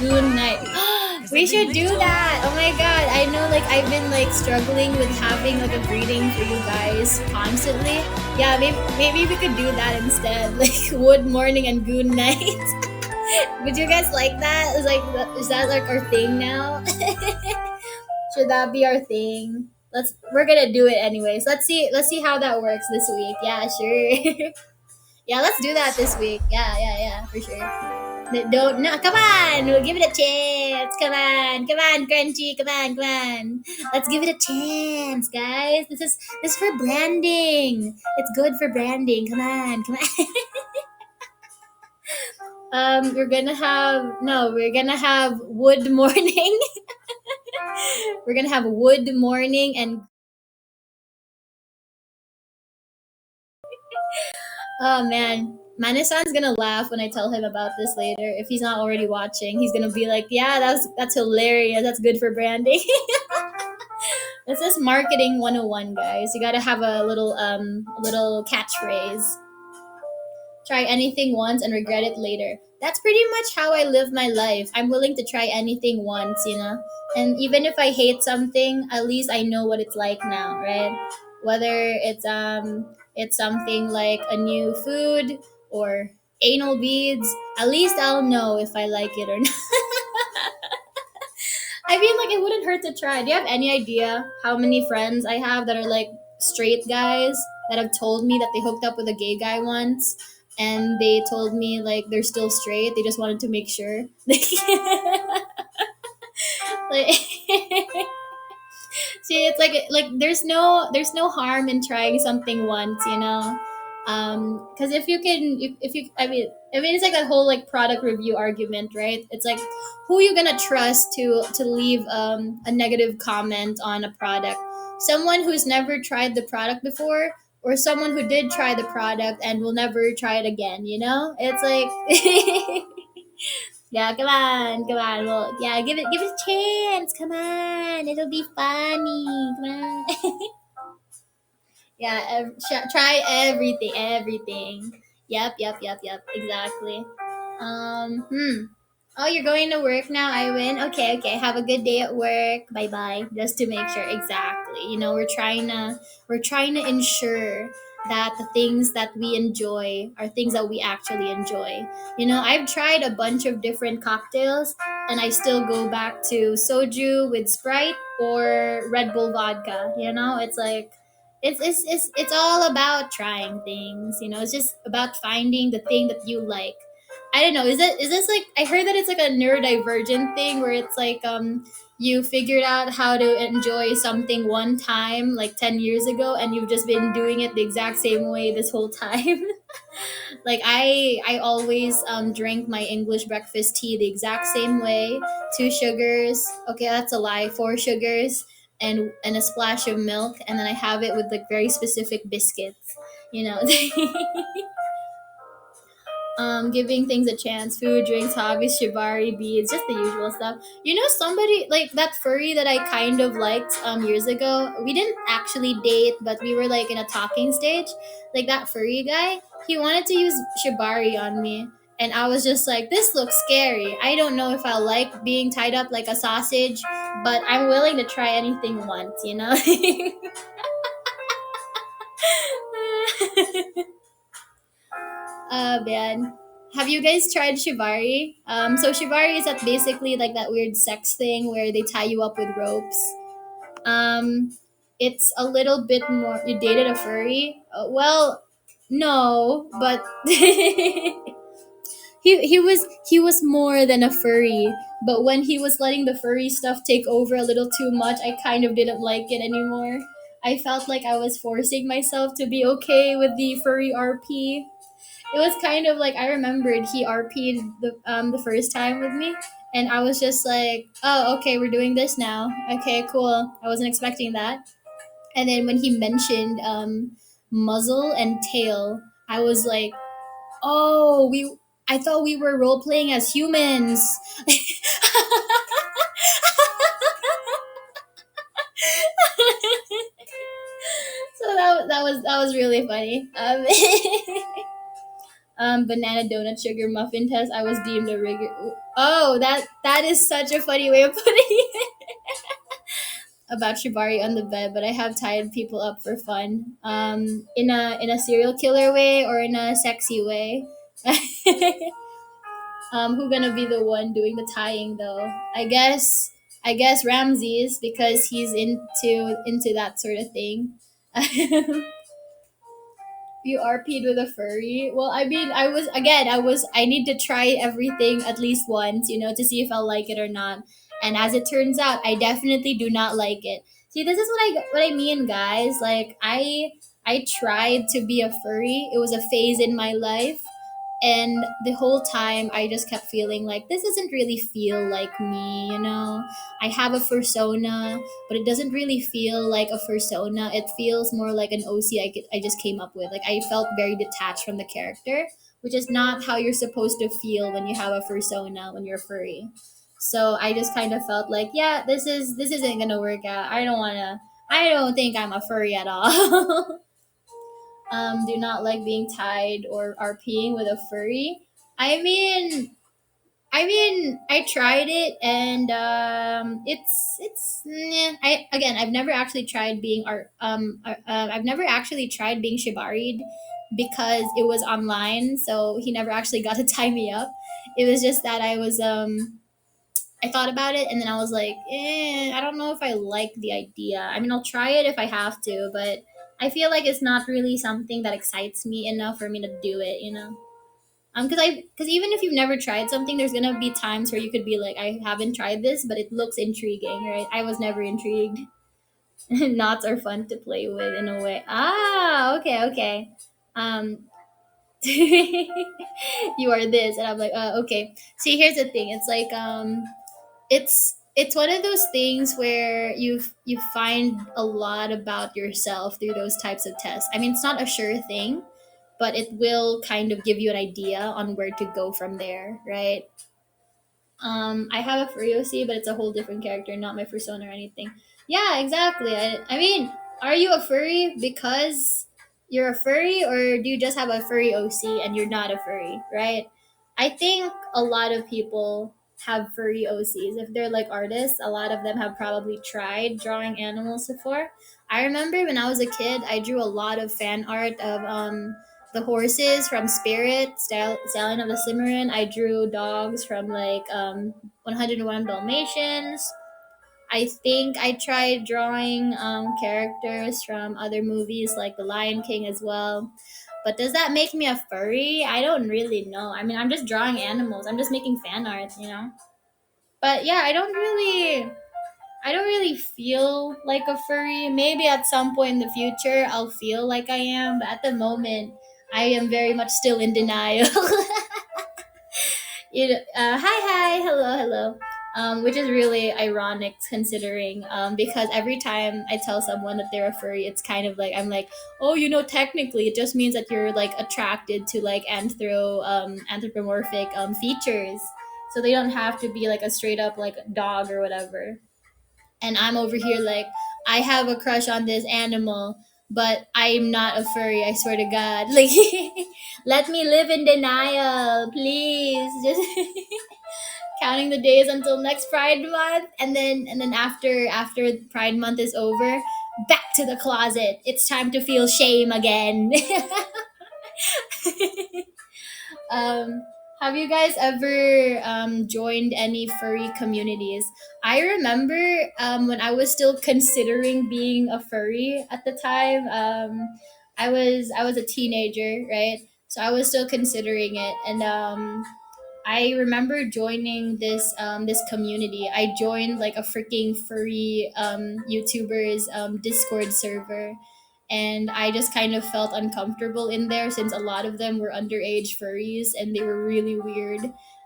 S1: Goon Night. We should do that. Oh my god, I know. Like I've been like struggling with having like a greeting for you guys constantly. Yeah, maybe we could do that instead. Like Wood Morning and Goon Night. Would you guys like that? Is that like our thing now? Should that be our thing? We're gonna do it anyways. Let's see how that works this week. Yeah, sure. Yeah, let's do that this week. Yeah, for sure. Don't no, come on, we'll give it a chance. Come on, Crunchy, come on. Let's give it a chance, guys. This is for branding. It's good for branding. Come on. We're gonna have wood morning. We're gonna have wood morning and Oh man, Manisan's gonna laugh when I tell him about this later. If he's not already watching, he's gonna be like, "Yeah, that's hilarious. That's good for branding." This is marketing 101, guys. You gotta have a little catchphrase. Try anything once and regret it later. That's pretty much how I live my life. I'm willing to try anything once, you know? And even if I hate something, at least I know what it's like now, right? Whether it's something like a new food or anal beads, at least I'll know if I like it or not. I mean, like, it wouldn't hurt to try. Do you have any idea how many friends I have that are like straight guys that have told me that they hooked up with a gay guy once, and they told me like they're still straight. They just wanted to make sure. Like, see, it's like there's no harm in trying something once, you know. Because if you can, if you, I mean, it's like that whole like product review argument, right? It's like, who you gonna trust to leave a negative comment on a product? Someone who's never tried the product before, or someone who did try the product and will never try it again? You know, it's like. Yeah, come on, come on. Well, yeah, give it a chance. Come on, it'll be funny. Come on. Yeah, try everything, everything. Yep. Exactly. Hmm. Oh, you're going to work now, I win. Okay. Have a good day at work. Bye bye. Just to make sure, exactly. You know, we're trying to ensure that the things that we enjoy are things that we actually enjoy. You know, I've tried a bunch of different cocktails, and I still go back to soju with Sprite or Red Bull vodka. You know, it's like it's all about trying things. You know, it's just about finding the thing that you like. I don't know. Is this like, I heard that it's like a neurodivergent thing where it's like you figured out how to enjoy something one time like 10 years ago, and you've just been doing it the exact same way this whole time. Like I always drink my English breakfast tea the exact same way. 2 sugars. Okay, that's a lie. 4 sugars and a splash of milk, and then I have it with like very specific biscuits. You know. Giving things a chance, food, drinks, hobbies, shibari, beads, just the usual stuff. You know, somebody like that furry that I kind of liked years ago. We didn't actually date, but we were like in a talking stage. Like that furry guy, he wanted to use shibari on me. And I was just like, this looks scary. I don't know if I'll like being tied up like a sausage, but I'm willing to try anything once, you know? Man. Have you guys tried shibari? So shibari is that basically like that weird sex thing where they tie you up with ropes. Um, it's a little bit more. You dated a furry? Well, no, but he was more than a furry. But when he was letting the furry stuff take over a little too much, I kind of didn't like it anymore. I felt like I was forcing myself to be okay with the furry RP. It was kind of like, I remembered he RP'd the first time with me, and I was just like, oh, okay, we're doing this now. Okay, cool. I wasn't expecting that. And then when he mentioned muzzle and tail, I was like, oh, we. I thought we were role playing as humans. So that was really funny. Banana donut sugar muffin test. I was deemed a rigor. Oh, that is such a funny way of putting it. About shibari on the bed, but I have tied people up for fun. In a serial killer way or in a sexy way. Who gonna be the one doing the tying though? I guess Ramses, because he's into that sort of thing. You RP'd with a furry? Well, I mean, I need to try everything at least once, to see if I'll like it or not. And as it turns out, I definitely do not like it. See, this is what I mean, guys. Like I tried to be a furry. It was a phase in my life. And the whole time I just kept feeling like this doesn't really feel like me, you know. I have a persona, but it doesn't really feel like a persona. It feels more like an I just came up with. Like I felt very detached from the character, which is not how you're supposed to feel when you have a persona when you're furry. So I just kind of felt like, yeah, this isn't gonna work out. I don't think I'm a furry at all. Do not like being tied or RPing with a furry. I mean, I tried it and it's I've never actually tried being I've never actually tried being shibaried because it was online, so he never actually got to tie me up. It was just that I thought about it and then I was like, I don't know if I like the idea. I mean, I'll try it if I have to, but I feel like it's not really something that excites me enough for me to do it, you know? Because even if you've never tried something, there's gonna be times where you could be like, I haven't tried this, but it looks intriguing, right? I was never intrigued. Knots are fun to play with in a way. Ah, okay, okay. Um, you are this, and I'm like, okay. See, here's the thing. It's like it's one of those things where you find a lot about yourself through those types of tests. I mean, it's not a sure thing, but it will kind of give you an idea on where to go from there, right? I have a furry OC, but it's a whole different character, not my persona or anything. Yeah, exactly. I mean, are you a furry because you're a furry, or do you just have a furry OC and you're not a furry, right? I think a lot of people have furry OCs. If they're like artists, a lot of them have probably tried drawing animals before. I remember when I was a kid, I drew a lot of fan art of the horses from Spirit, Stallion of the Cimarron. I drew dogs from like 101 Dalmatians. I think I tried drawing characters from other movies like The Lion King as well. But does that make me a furry? I don't really know. I mean, I'm just drawing animals. I'm just making fan art, you know. But yeah, I don't really feel like a furry. Maybe at some point in the future I'll feel like I am, but at the moment I am very much still in denial. Hi, hello. Which is really ironic considering because every time I tell someone that they're a furry, it's kind of like I'm like, oh, you know, technically it just means that you're like attracted to like anthropomorphic features, so they don't have to be like a straight up like dog or whatever. And I'm over here like I have a crush on this animal, but I'm not a furry. I swear to God, like let me live in denial, please. Just counting the days until next Pride Month, and then after Pride Month is over, back to the closet. It's time to feel shame again. Um, have you guys ever joined any furry communities? I remember when I was still considering being a furry at the time. I was a teenager, right? So I was still considering it, and I remember joining this community. I joined like a freaking furry YouTubers Discord server, and I just kind of felt uncomfortable in there since a lot of them were underage furries and they were really weird.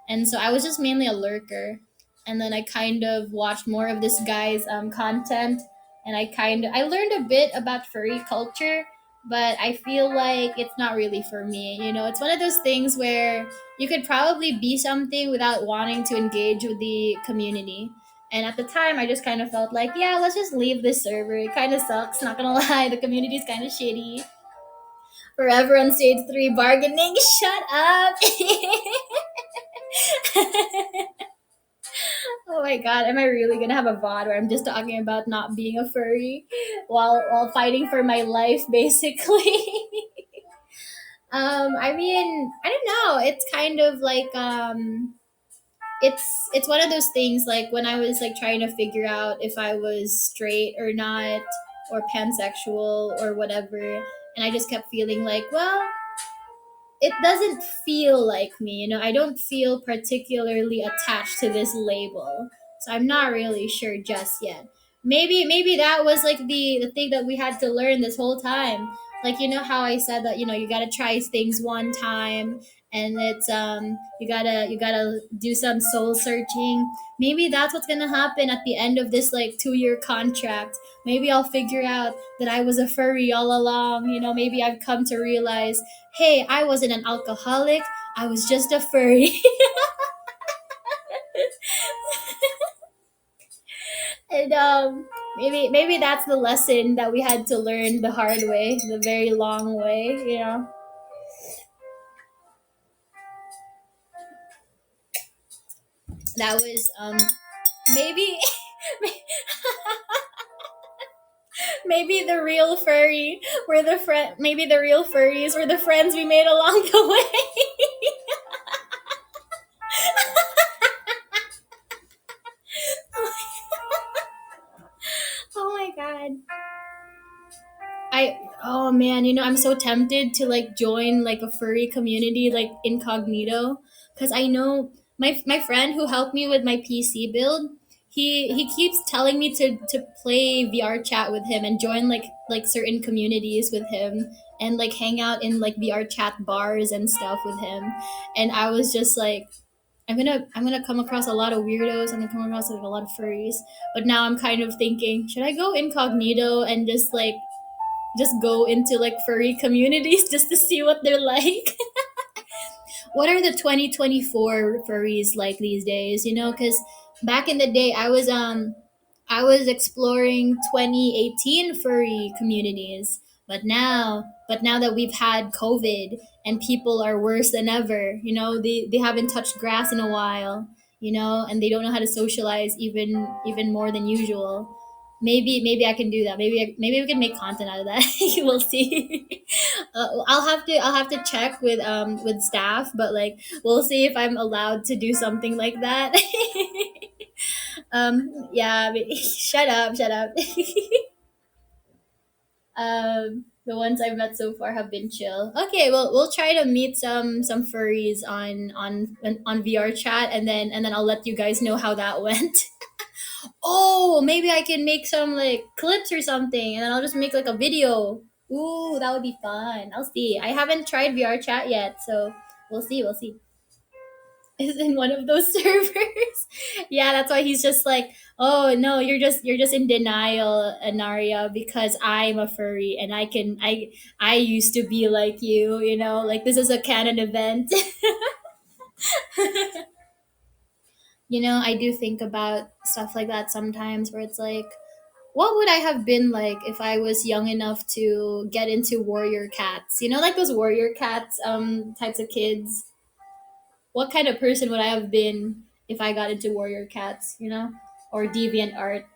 S1: And so I was just mainly a lurker. And then I kind of watched more of this guy's content, and I learned a bit about furry culture, but I feel like it's not really for me. You know, it's one of those things where you could probably be something without wanting to engage with the community. And at the time, I just kind of felt like, yeah, let's just leave this server. It kind of sucks, not gonna lie. The community's kind of shitty. Forever on stage 3 bargaining. Shut up. Oh my god, am I really gonna have a VOD where I'm just talking about not being a furry while fighting for my life, basically? I mean, I don't know. It's kind of like it's one of those things like when I was like trying to figure out if I was straight or not, or pansexual or whatever, and I just kept feeling like, well, it doesn't feel like me, you know. I don't feel particularly attached to this label, so I'm not really sure just yet. Maybe that was like the thing that we had to learn this whole time. Like, you know how I said that, you know, you got to try things one time, and it's you gotta do some soul searching. Maybe that's what's gonna happen at the end of this like 2 year contract. Maybe I'll figure out that I was a furry all along. Maybe I've come to realize, hey, I wasn't an alcoholic. I was just a furry. And maybe that's the lesson that we had to learn the hard way, the very long way. That was maybe maybe the real furry were the friend maybe the real furries were the friends we made along the way. Oh my god. Oh man, I'm so tempted to like join like a furry community like incognito, cuz I know my friend who helped me with my PC build, he keeps telling me to play VR chat with him and join like certain communities with him, and like hang out in like VR chat bars and stuff with him. And I was just like, I'm gonna come across a lot of weirdos. I'm gonna come across like a lot of furries. But now I'm kind of thinking, should I go incognito and just go into like furry communities just to see what they're like? What are the 2024 furries like these days? Because back in the day, I was exploring 2018 furry communities, but now that we've had COVID and people are worse than ever, they haven't touched grass in a while, and they don't know how to socialize even more than usual. Maybe I can do that. Maybe we can make content out of that. We'll see. I'll have to check with staff, but like we'll see if I'm allowed to do something like that. Yeah. Shut up. The ones I've met so far have been chill. Okay, well, we'll try to meet some furries on VR chat, and then I'll let you guys know how that went. Oh, maybe I can make some like clips or something, and then I'll just make like a video. Ooh, that would be fun. I'll see. I haven't tried VR chat yet, so we'll see. We'll see. Is in one of those servers. Yeah, that's why he's just like, oh no, you're just in denial, Anaria, because I'm a furry and I used to be like you. Like this is a canon event. I do think about stuff like that sometimes, where it's like, what would I have been like if I was young enough to get into warrior cats? Like those warrior cats types of kids. What kind of person would I have been if I got into warrior cats? Or deviant art.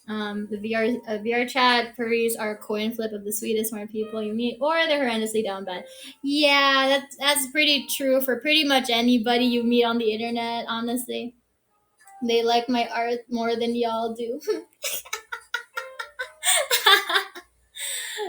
S1: The VR chat furries are a coin flip of the sweetest smart people you meet, or they're horrendously down bad. Yeah, that's pretty true for pretty much anybody you meet on the internet. Honestly, they like my art more than y'all do.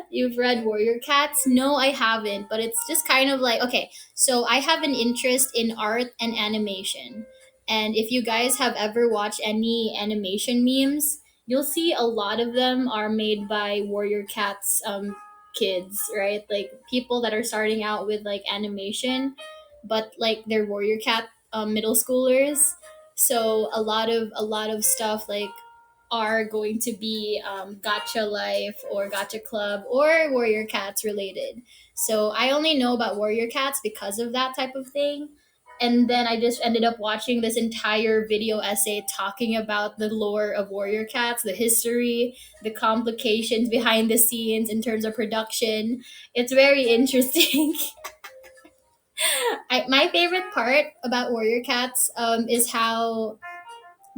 S1: You've read Warrior Cats? No, I haven't, but it's just kind of like, okay, so I have an interest in art and animation. And if you guys have ever watched any animation memes, you'll see a lot of them are made by Warrior Cats kids, right? Like people that are starting out with like animation, but like they're Warrior Cat middle schoolers. So a lot of stuff like are going to be Gacha Life or Gacha Club or Warrior Cats related. So I only know about Warrior Cats because of that type of thing. And then I just ended up watching this entire video essay talking about the lore of Warrior Cats, the history, the complications behind the scenes in terms of production. It's very interesting. My favorite part about Warrior Cats is how,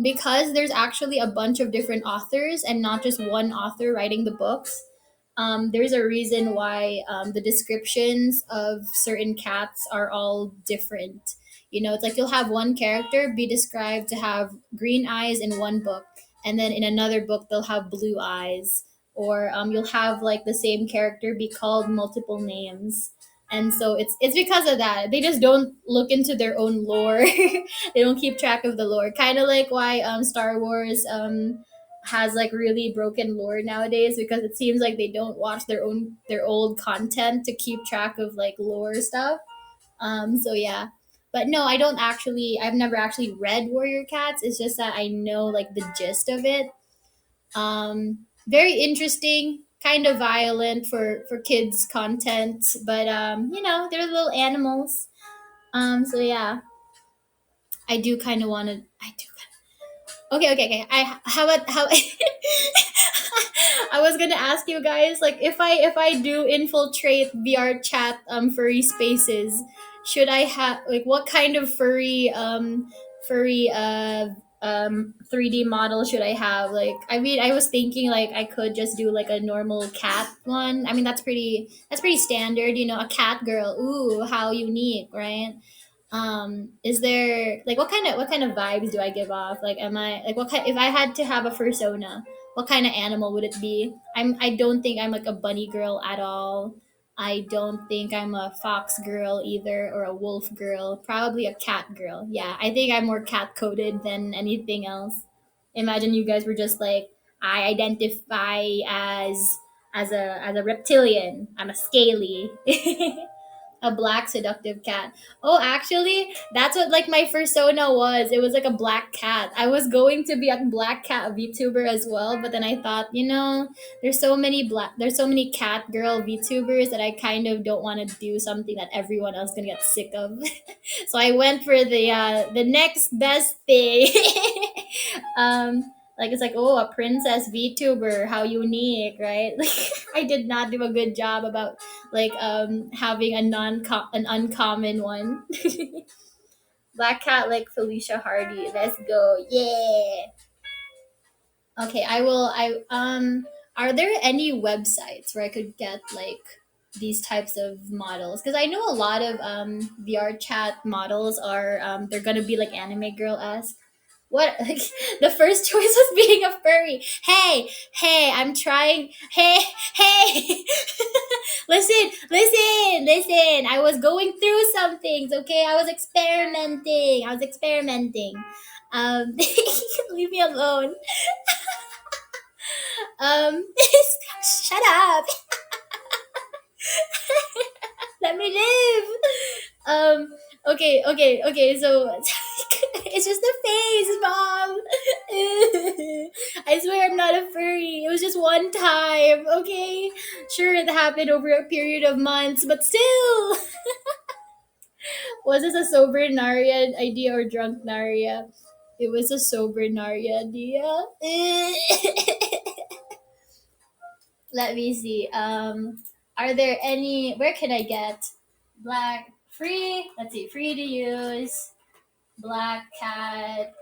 S1: because there's actually a bunch of different authors and not just one author writing the books. There's a reason why the descriptions of certain cats are all different. It's like you'll have one character be described to have green eyes in one book, and then in another book they'll have blue eyes, or you'll have like the same character be called multiple names. And so it's because of that. They just don't look into their own lore. They don't keep track of the lore. Kind of like why Star Wars has like really broken lore nowadays, because it seems like they don't watch their old content to keep track of like lore stuff. So yeah, but no, I don't actually. I've never actually read Warrior Cats. It's just that I know like the gist of it. Very interesting, kind of violent for kids content, but they're little animals. So yeah, I do kind of want to. I do. Okay. How about how? I was gonna ask you guys like if I do infiltrate VR chat furry spaces, should I have like what kind of furry 3D model should I have? Like I mean I was thinking like I could just do like a normal cat one. I mean that's pretty standard, a cat girl. Ooh, how unique, right? Is there like what kind of vibes do I give off? Like am I like what kind if I had to have a persona, what kind of animal would it be? I don't think I'm like a bunny girl at all. I don't think I'm a fox girl either or a wolf girl. Probably a cat girl. Yeah, I think I'm more cat coded than anything else. Imagine you guys were just like I identify as a reptilian. I'm a scaly. A black seductive cat. Oh, actually, that's what like my persona was. It was like a black cat. I was going to be a black cat VTuber as well, but then I thought, there's so many cat girl VTubers that I kind of don't want to do something that everyone else gonna get sick of. So I went for the next best thing. Like it's like, oh, a princess VTuber, how unique, right? Like I did not do a good job about like having an uncommon one. Black cat like Felicia Hardy. Let's go. Yeah. Okay, are there any websites where I could get like these types of models? Because I know a lot of VR chat models are they're gonna be like anime girl esque. What like, the first choice was being a furry. Hey, I'm trying. Hey. Listen. I was going through some things, okay? I was experimenting. Um leave me alone. Um shut up. Let me live. Okay, so it's just a phase, mom. I swear I'm not a furry. It was just one time, okay? Sure, it happened over a period of months, but still. Was this a sober Naria idea or drunk Naria? It was a sober Naria idea. Let me see. Are there any? Where can I get black free? Let's see. Free to use black cat.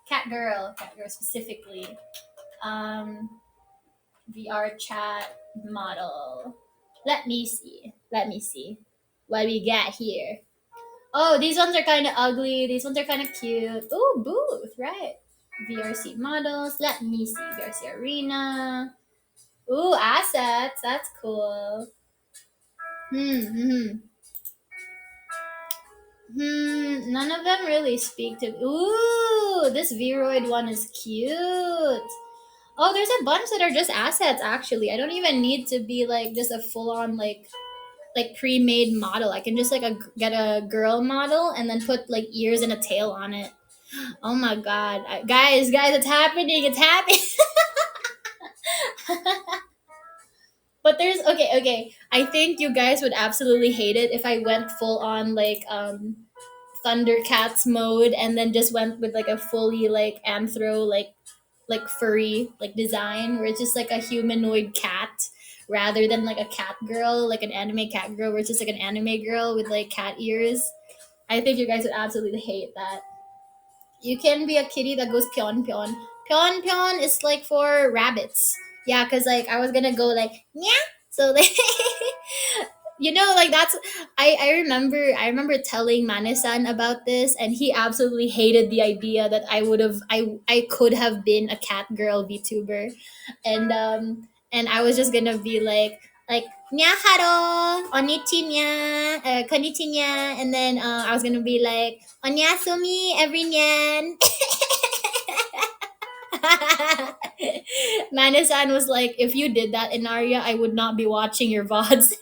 S1: Cat girl specifically. Um, VR chat model. Let me see. What we got here? Oh, these ones are kind of ugly. These ones are kind of cute. Oh, booth, right? VRC models. Let me see. VRC arena. Ooh, assets. That's cool. Hmm. None of them really speak to. Ooh, this Viroid one is cute. Oh, there's a bunch that are just assets. Actually, I don't even need to be like just a full on like pre-made model. I can just like get a girl model and then put like ears and a tail on it. Oh my god, guys, it's happening. It's happening. But there's okay. I think you guys would absolutely hate it if I went full on like Thundercats mode and then just went with like a fully like anthro like furry like design where it's just like a humanoid cat rather than like a cat girl, like an anime cat girl where it's just like an anime girl with like cat ears. I think you guys would absolutely hate that. You can be a kitty that goes pion pion. Pion pion is like for rabbits. Yeah, because like I was gonna go like yeah. So like like that's I remember telling Mane-san about this and he absolutely hated the idea that I could have been a cat girl VTuber. And I was just gonna be like Nyaharo, Onichinya, Konnichinya, and then I was gonna be like Onyasumi, every nyan. Manasan was like, if you did that, Enaria, I would not be watching your VODs.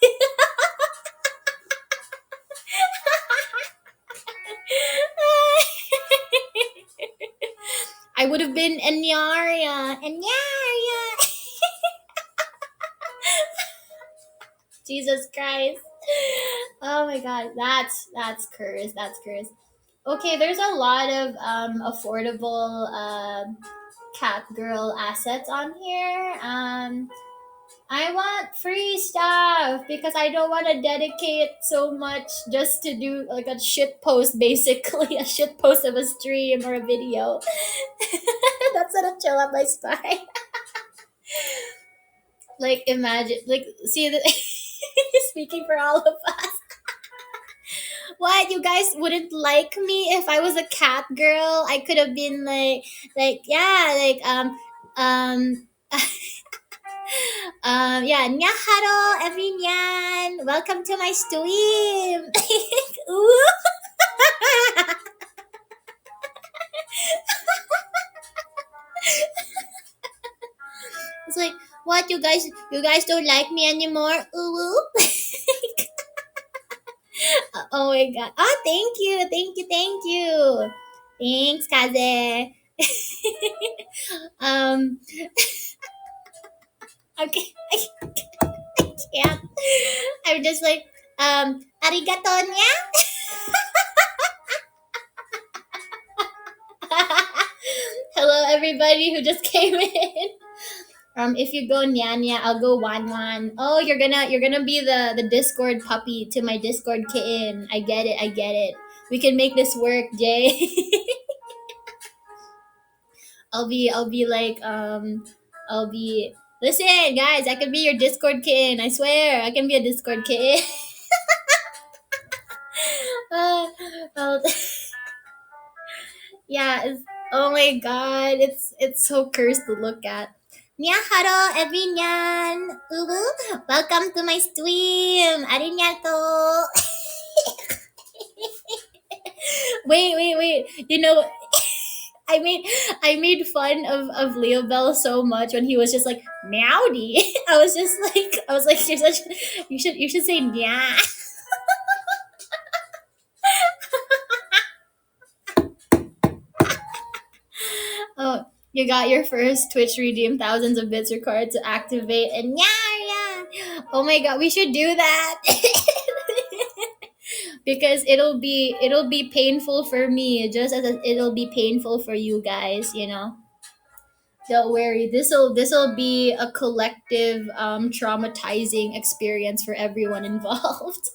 S1: I would have been Enaria. Enaria. Jesus Christ. Oh my god, that's cursed. That's cursed. Okay, there's a lot of affordable cat girl assets on here. I want free stuff because I don't want to dedicate so much just to do like a shit post, basically a shit post of a stream or a video. That's gonna chill up my spine. Like imagine, like see the speaking for all of us. What, you guys wouldn't like me if I was a cat girl? I could have been like yeah, um yeah, nyaharo everyone. Welcome to my stream. Ooh. It's like, what, you guys don't like me anymore? Ooh. Oh my god. Oh, thank you. Thank you. Thank you. Thanks, Kaze. um okay. Yeah. I'm just like arigato nya. Hello everybody who just came in. If you go Nyanya, I'll go Wan. Oh, you're gonna be the Discord puppy to my Discord kitten. I get it. I get it. We can make this work, Jay. I'll be like I'll be listen, guys. I can be your Discord kitten. I swear, I can be a Discord kitten. uh, well, yeah. Oh my god, it's so cursed to look at. Nyaharo, everyone. Ubu, welcome to my stream. Arigato. Wait. You know, I made fun of Leo Bell so much when he was just like meowdy. I was like you're such, you should say nya. Oh, you got your first Twitch redeem, thousands of bits required to activate, and yeah. Oh my god, we should do that. Because it'll be painful for me just as it'll be painful for you guys, you know. Don't worry, this'll be a collective traumatizing experience for everyone involved.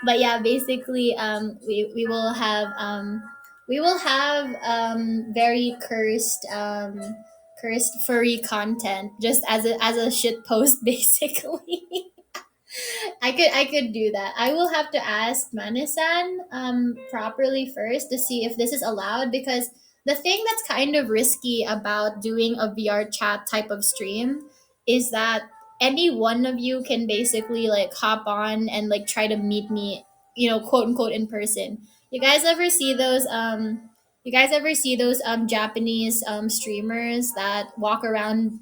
S1: But yeah, basically we will have very cursed furry content just as a shit post basically. I could do that. I will have to ask Manisan properly first to see if this is allowed, because the thing that's kind of risky about doing a VR chat type of stream is that any one of you can basically like hop on and like try to meet me, quote unquote in person. You guys ever see those Japanese streamers that walk around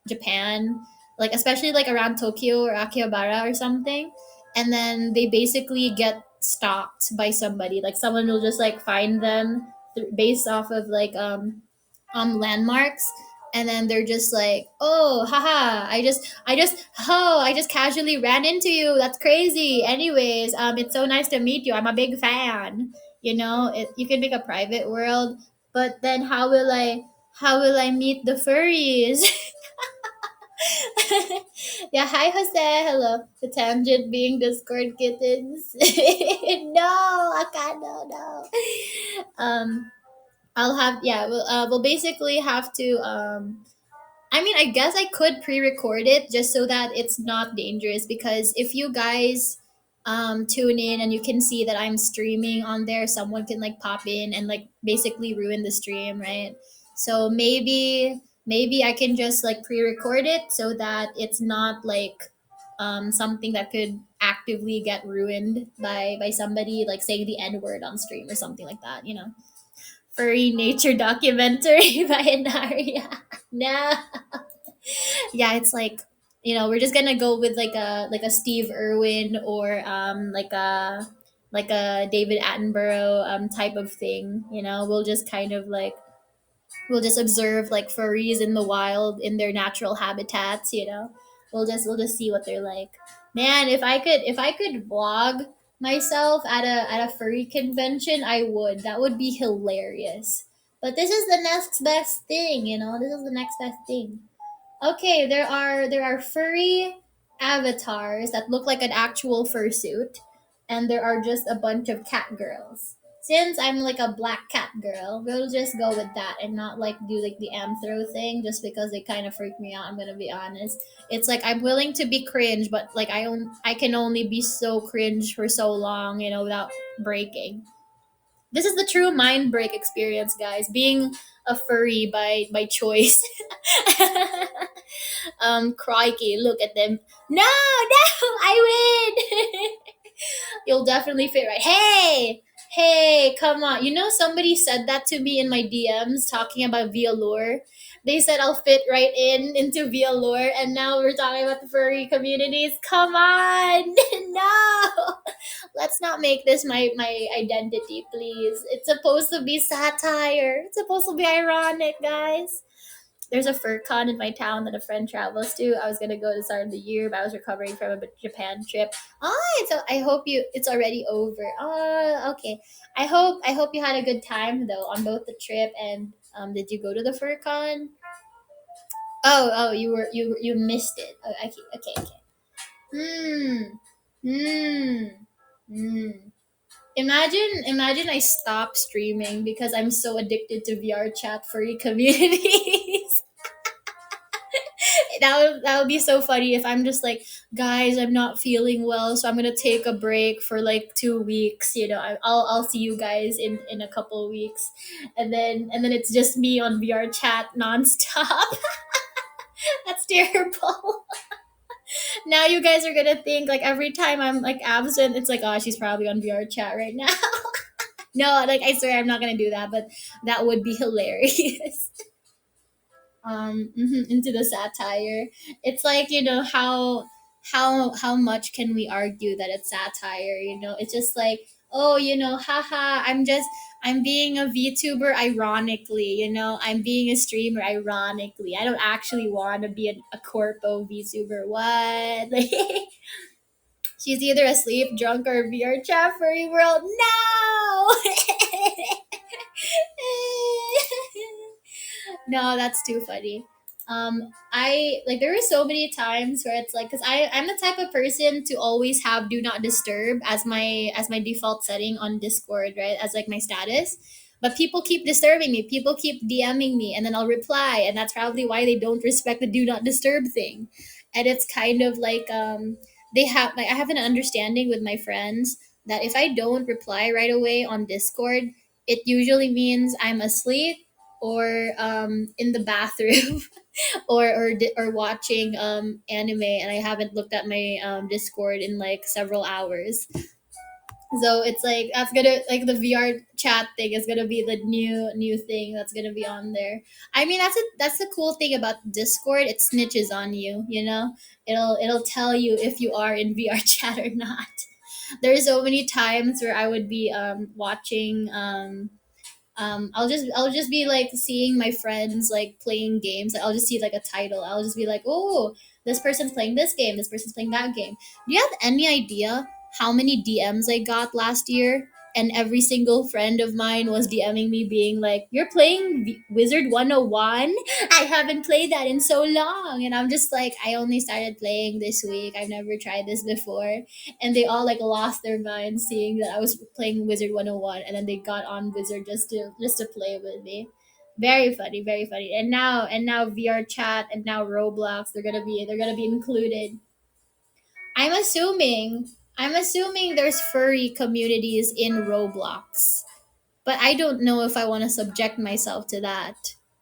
S1: Japan, like especially like around Tokyo or Akihabara or something, and then they basically get stalked by somebody. Like someone will just like find them based off of like landmarks, and then they're just like, oh haha, I just casually ran into you, that's crazy. Anyways, it's so nice to meet you, I'm a big fan. You can make a private world, but then how will I meet the furries? Yeah, hi Jose. Hello. The tangent being Discord kittens. No, Akano, no. I'll have yeah. We'll basically have to. I mean, I guess I could pre-record it just so that it's not dangerous. Because if you guys tune in and you can see that I'm streaming on there, someone can like pop in and like basically ruin the stream, right? So maybe I can just like pre-record it so that it's not like something that could actively get ruined by somebody like saying the N word on stream or something like that, Furry nature documentary by Enaria. No. Yeah, it's like, we're just gonna go with like a Steve Irwin or like a David Attenborough type of thing. We'll just kind of like We'll just observe like furries in the wild in their natural habitats, we'll just see what they're like. Man, if I could vlog myself at a furry convention, I would. That would be hilarious. But this is the next best thing, this is the next best thing. Okay, there are furry avatars that look like an actual fursuit, and there are just a bunch of cat girls. Since I'm like a black cat girl, we'll just go with that and not like do like the anthro thing just because they kind of freak me out. I'm gonna be honest. It's like I'm willing to be cringe, but like I can only be so cringe for so long, without breaking. This is the true mind break experience, guys. Being a furry by choice. Crikey, look at them. No, no, I win. You'll definitely fit right. Hey, come on. Somebody said that to me in my DMs talking about Viallure. They said I'll fit right into Viallure, and now we're talking about the furry communities. Come on, no. Let's not make this my identity, please. It's supposed to be satire. It's supposed to be ironic, guys. There's a fur con in my town that a friend travels to. I was gonna go to the start of the year, but I was recovering from a Japan trip. So I hope it's already over. Okay. I hope you had a good time though on both the trip and did you go to the fur con? Oh, you missed it. Oh, okay, okay, okay. Hmm. Hmm. Hmm. Imagine I stop streaming because I'm so addicted to VR chat furry communities. That would be so funny if I'm just like, guys, I'm not feeling well, so I'm gonna take a break for like 2 weeks. I'll see you guys in a couple weeks, and then it's just me on VR chat nonstop. That's terrible. Now you guys are gonna think like every time I'm like absent, it's like, oh, she's probably on VR chat right now. No, like I swear I'm not gonna do that, but that would be hilarious. Into the satire. It's like, how much can we argue that it's satire? It's just like, oh, haha, I'm being a VTuber ironically, I'm being a streamer ironically. I don't actually want to be a corpo VTuber. What? Like, she's either asleep, drunk, or VR chat furry world. No. No, that's too funny. I like there were so many times where it's like, because I'm the type of person to always have do not disturb as my default setting on Discord, right? As like my status. But people keep disturbing me. People keep DMing me, and then I'll reply, and that's probably why they don't respect the do not disturb thing. And it's kind of like they have like I have an understanding with my friends that if I don't reply right away on Discord, it usually means I'm asleep or in the bathroom or watching anime, and I haven't looked at my Discord in like several hours. So it's like that's gonna like the VR chat thing is gonna be the new thing that's gonna be on there. I mean that's the cool thing about Discord. It snitches on you. It'll tell you if you are in VR chat or not. There's so many times where I would be watching I'll just be like seeing my friends like playing games. Like, I'll just see like a title. I'll just be like, oh, this person's playing this game. This person's playing that game. Do you have any idea how many DMs I got last year? And every single friend of mine was DMing me, being like, "You're playing Wizard 101? I haven't played that in so long." And I'm just like, "I only started playing this week. I've never tried this before." And they all like lost their minds seeing that I was playing Wizard 101, and then they got on Wizard just to play with me. Very funny, very funny. And now VR chat and now Roblox, they're gonna be included. I'm assuming I'm assuming there's furry communities in Roblox, but I don't know if I want to subject myself to that.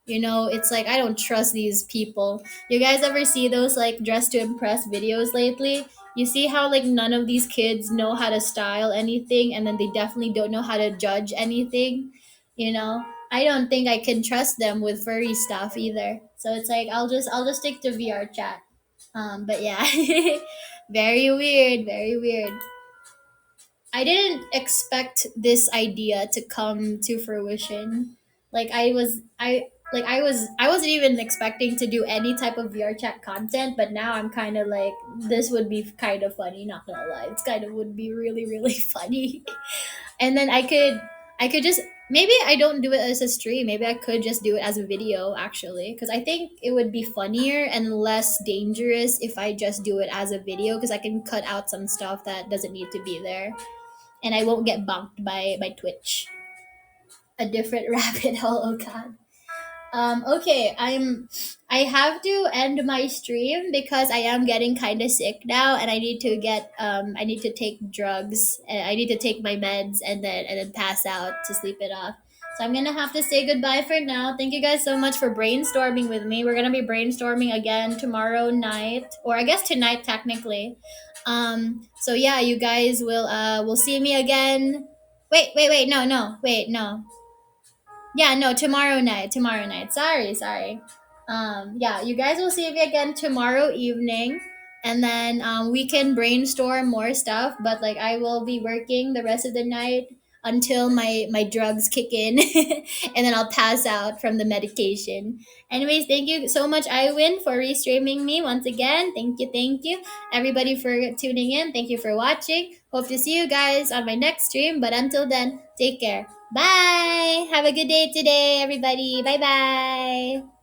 S1: It's like I don't trust these people. You guys ever see those like dress to impress videos lately? You see how like none of these kids know how to style anything, and then they definitely don't know how to judge anything. I don't think I can trust them with furry stuff either. So it's like I'll just stick to VR chat. But yeah, very weird, very weird. I didn't expect this idea to come to fruition. Like like I wasn't even expecting to do any type of VR chat content, but now I'm kind of like, this would be kind of funny, not gonna lie. It's kind of would be really really funny. And then I could just, maybe I don't do it as a stream. Maybe I could just do it as a video actually, because I think it would be funnier and less dangerous if I just do it as a video, because I can cut out some stuff that doesn't need to be there, and I won't get bumped by Twitch. A different rabbit hole. Oh god. Okay, I have to end my stream because I am getting kind of sick now, and I need to take drugs. I need to take my meds and then pass out to sleep it off. So I'm gonna have to say goodbye for now. Thank you guys so much for brainstorming with me. We're gonna be brainstorming again tomorrow night, or I guess tonight technically. So yeah, you guys will see me again. Wait, no. Yeah, no, tomorrow night. Tomorrow night. Sorry. Yeah, you guys will see me again tomorrow evening, and then we can brainstorm more stuff. But like, I will be working the rest of the night until my drugs kick in, and then I'll pass out from the medication. Anyways, thank you so much, Iwin, for restreaming me once again. Thank you, everybody, for tuning in. Thank you for watching. Hope to see you guys on my next stream. But until then, take care. Bye. Have a good day today, everybody. Bye bye.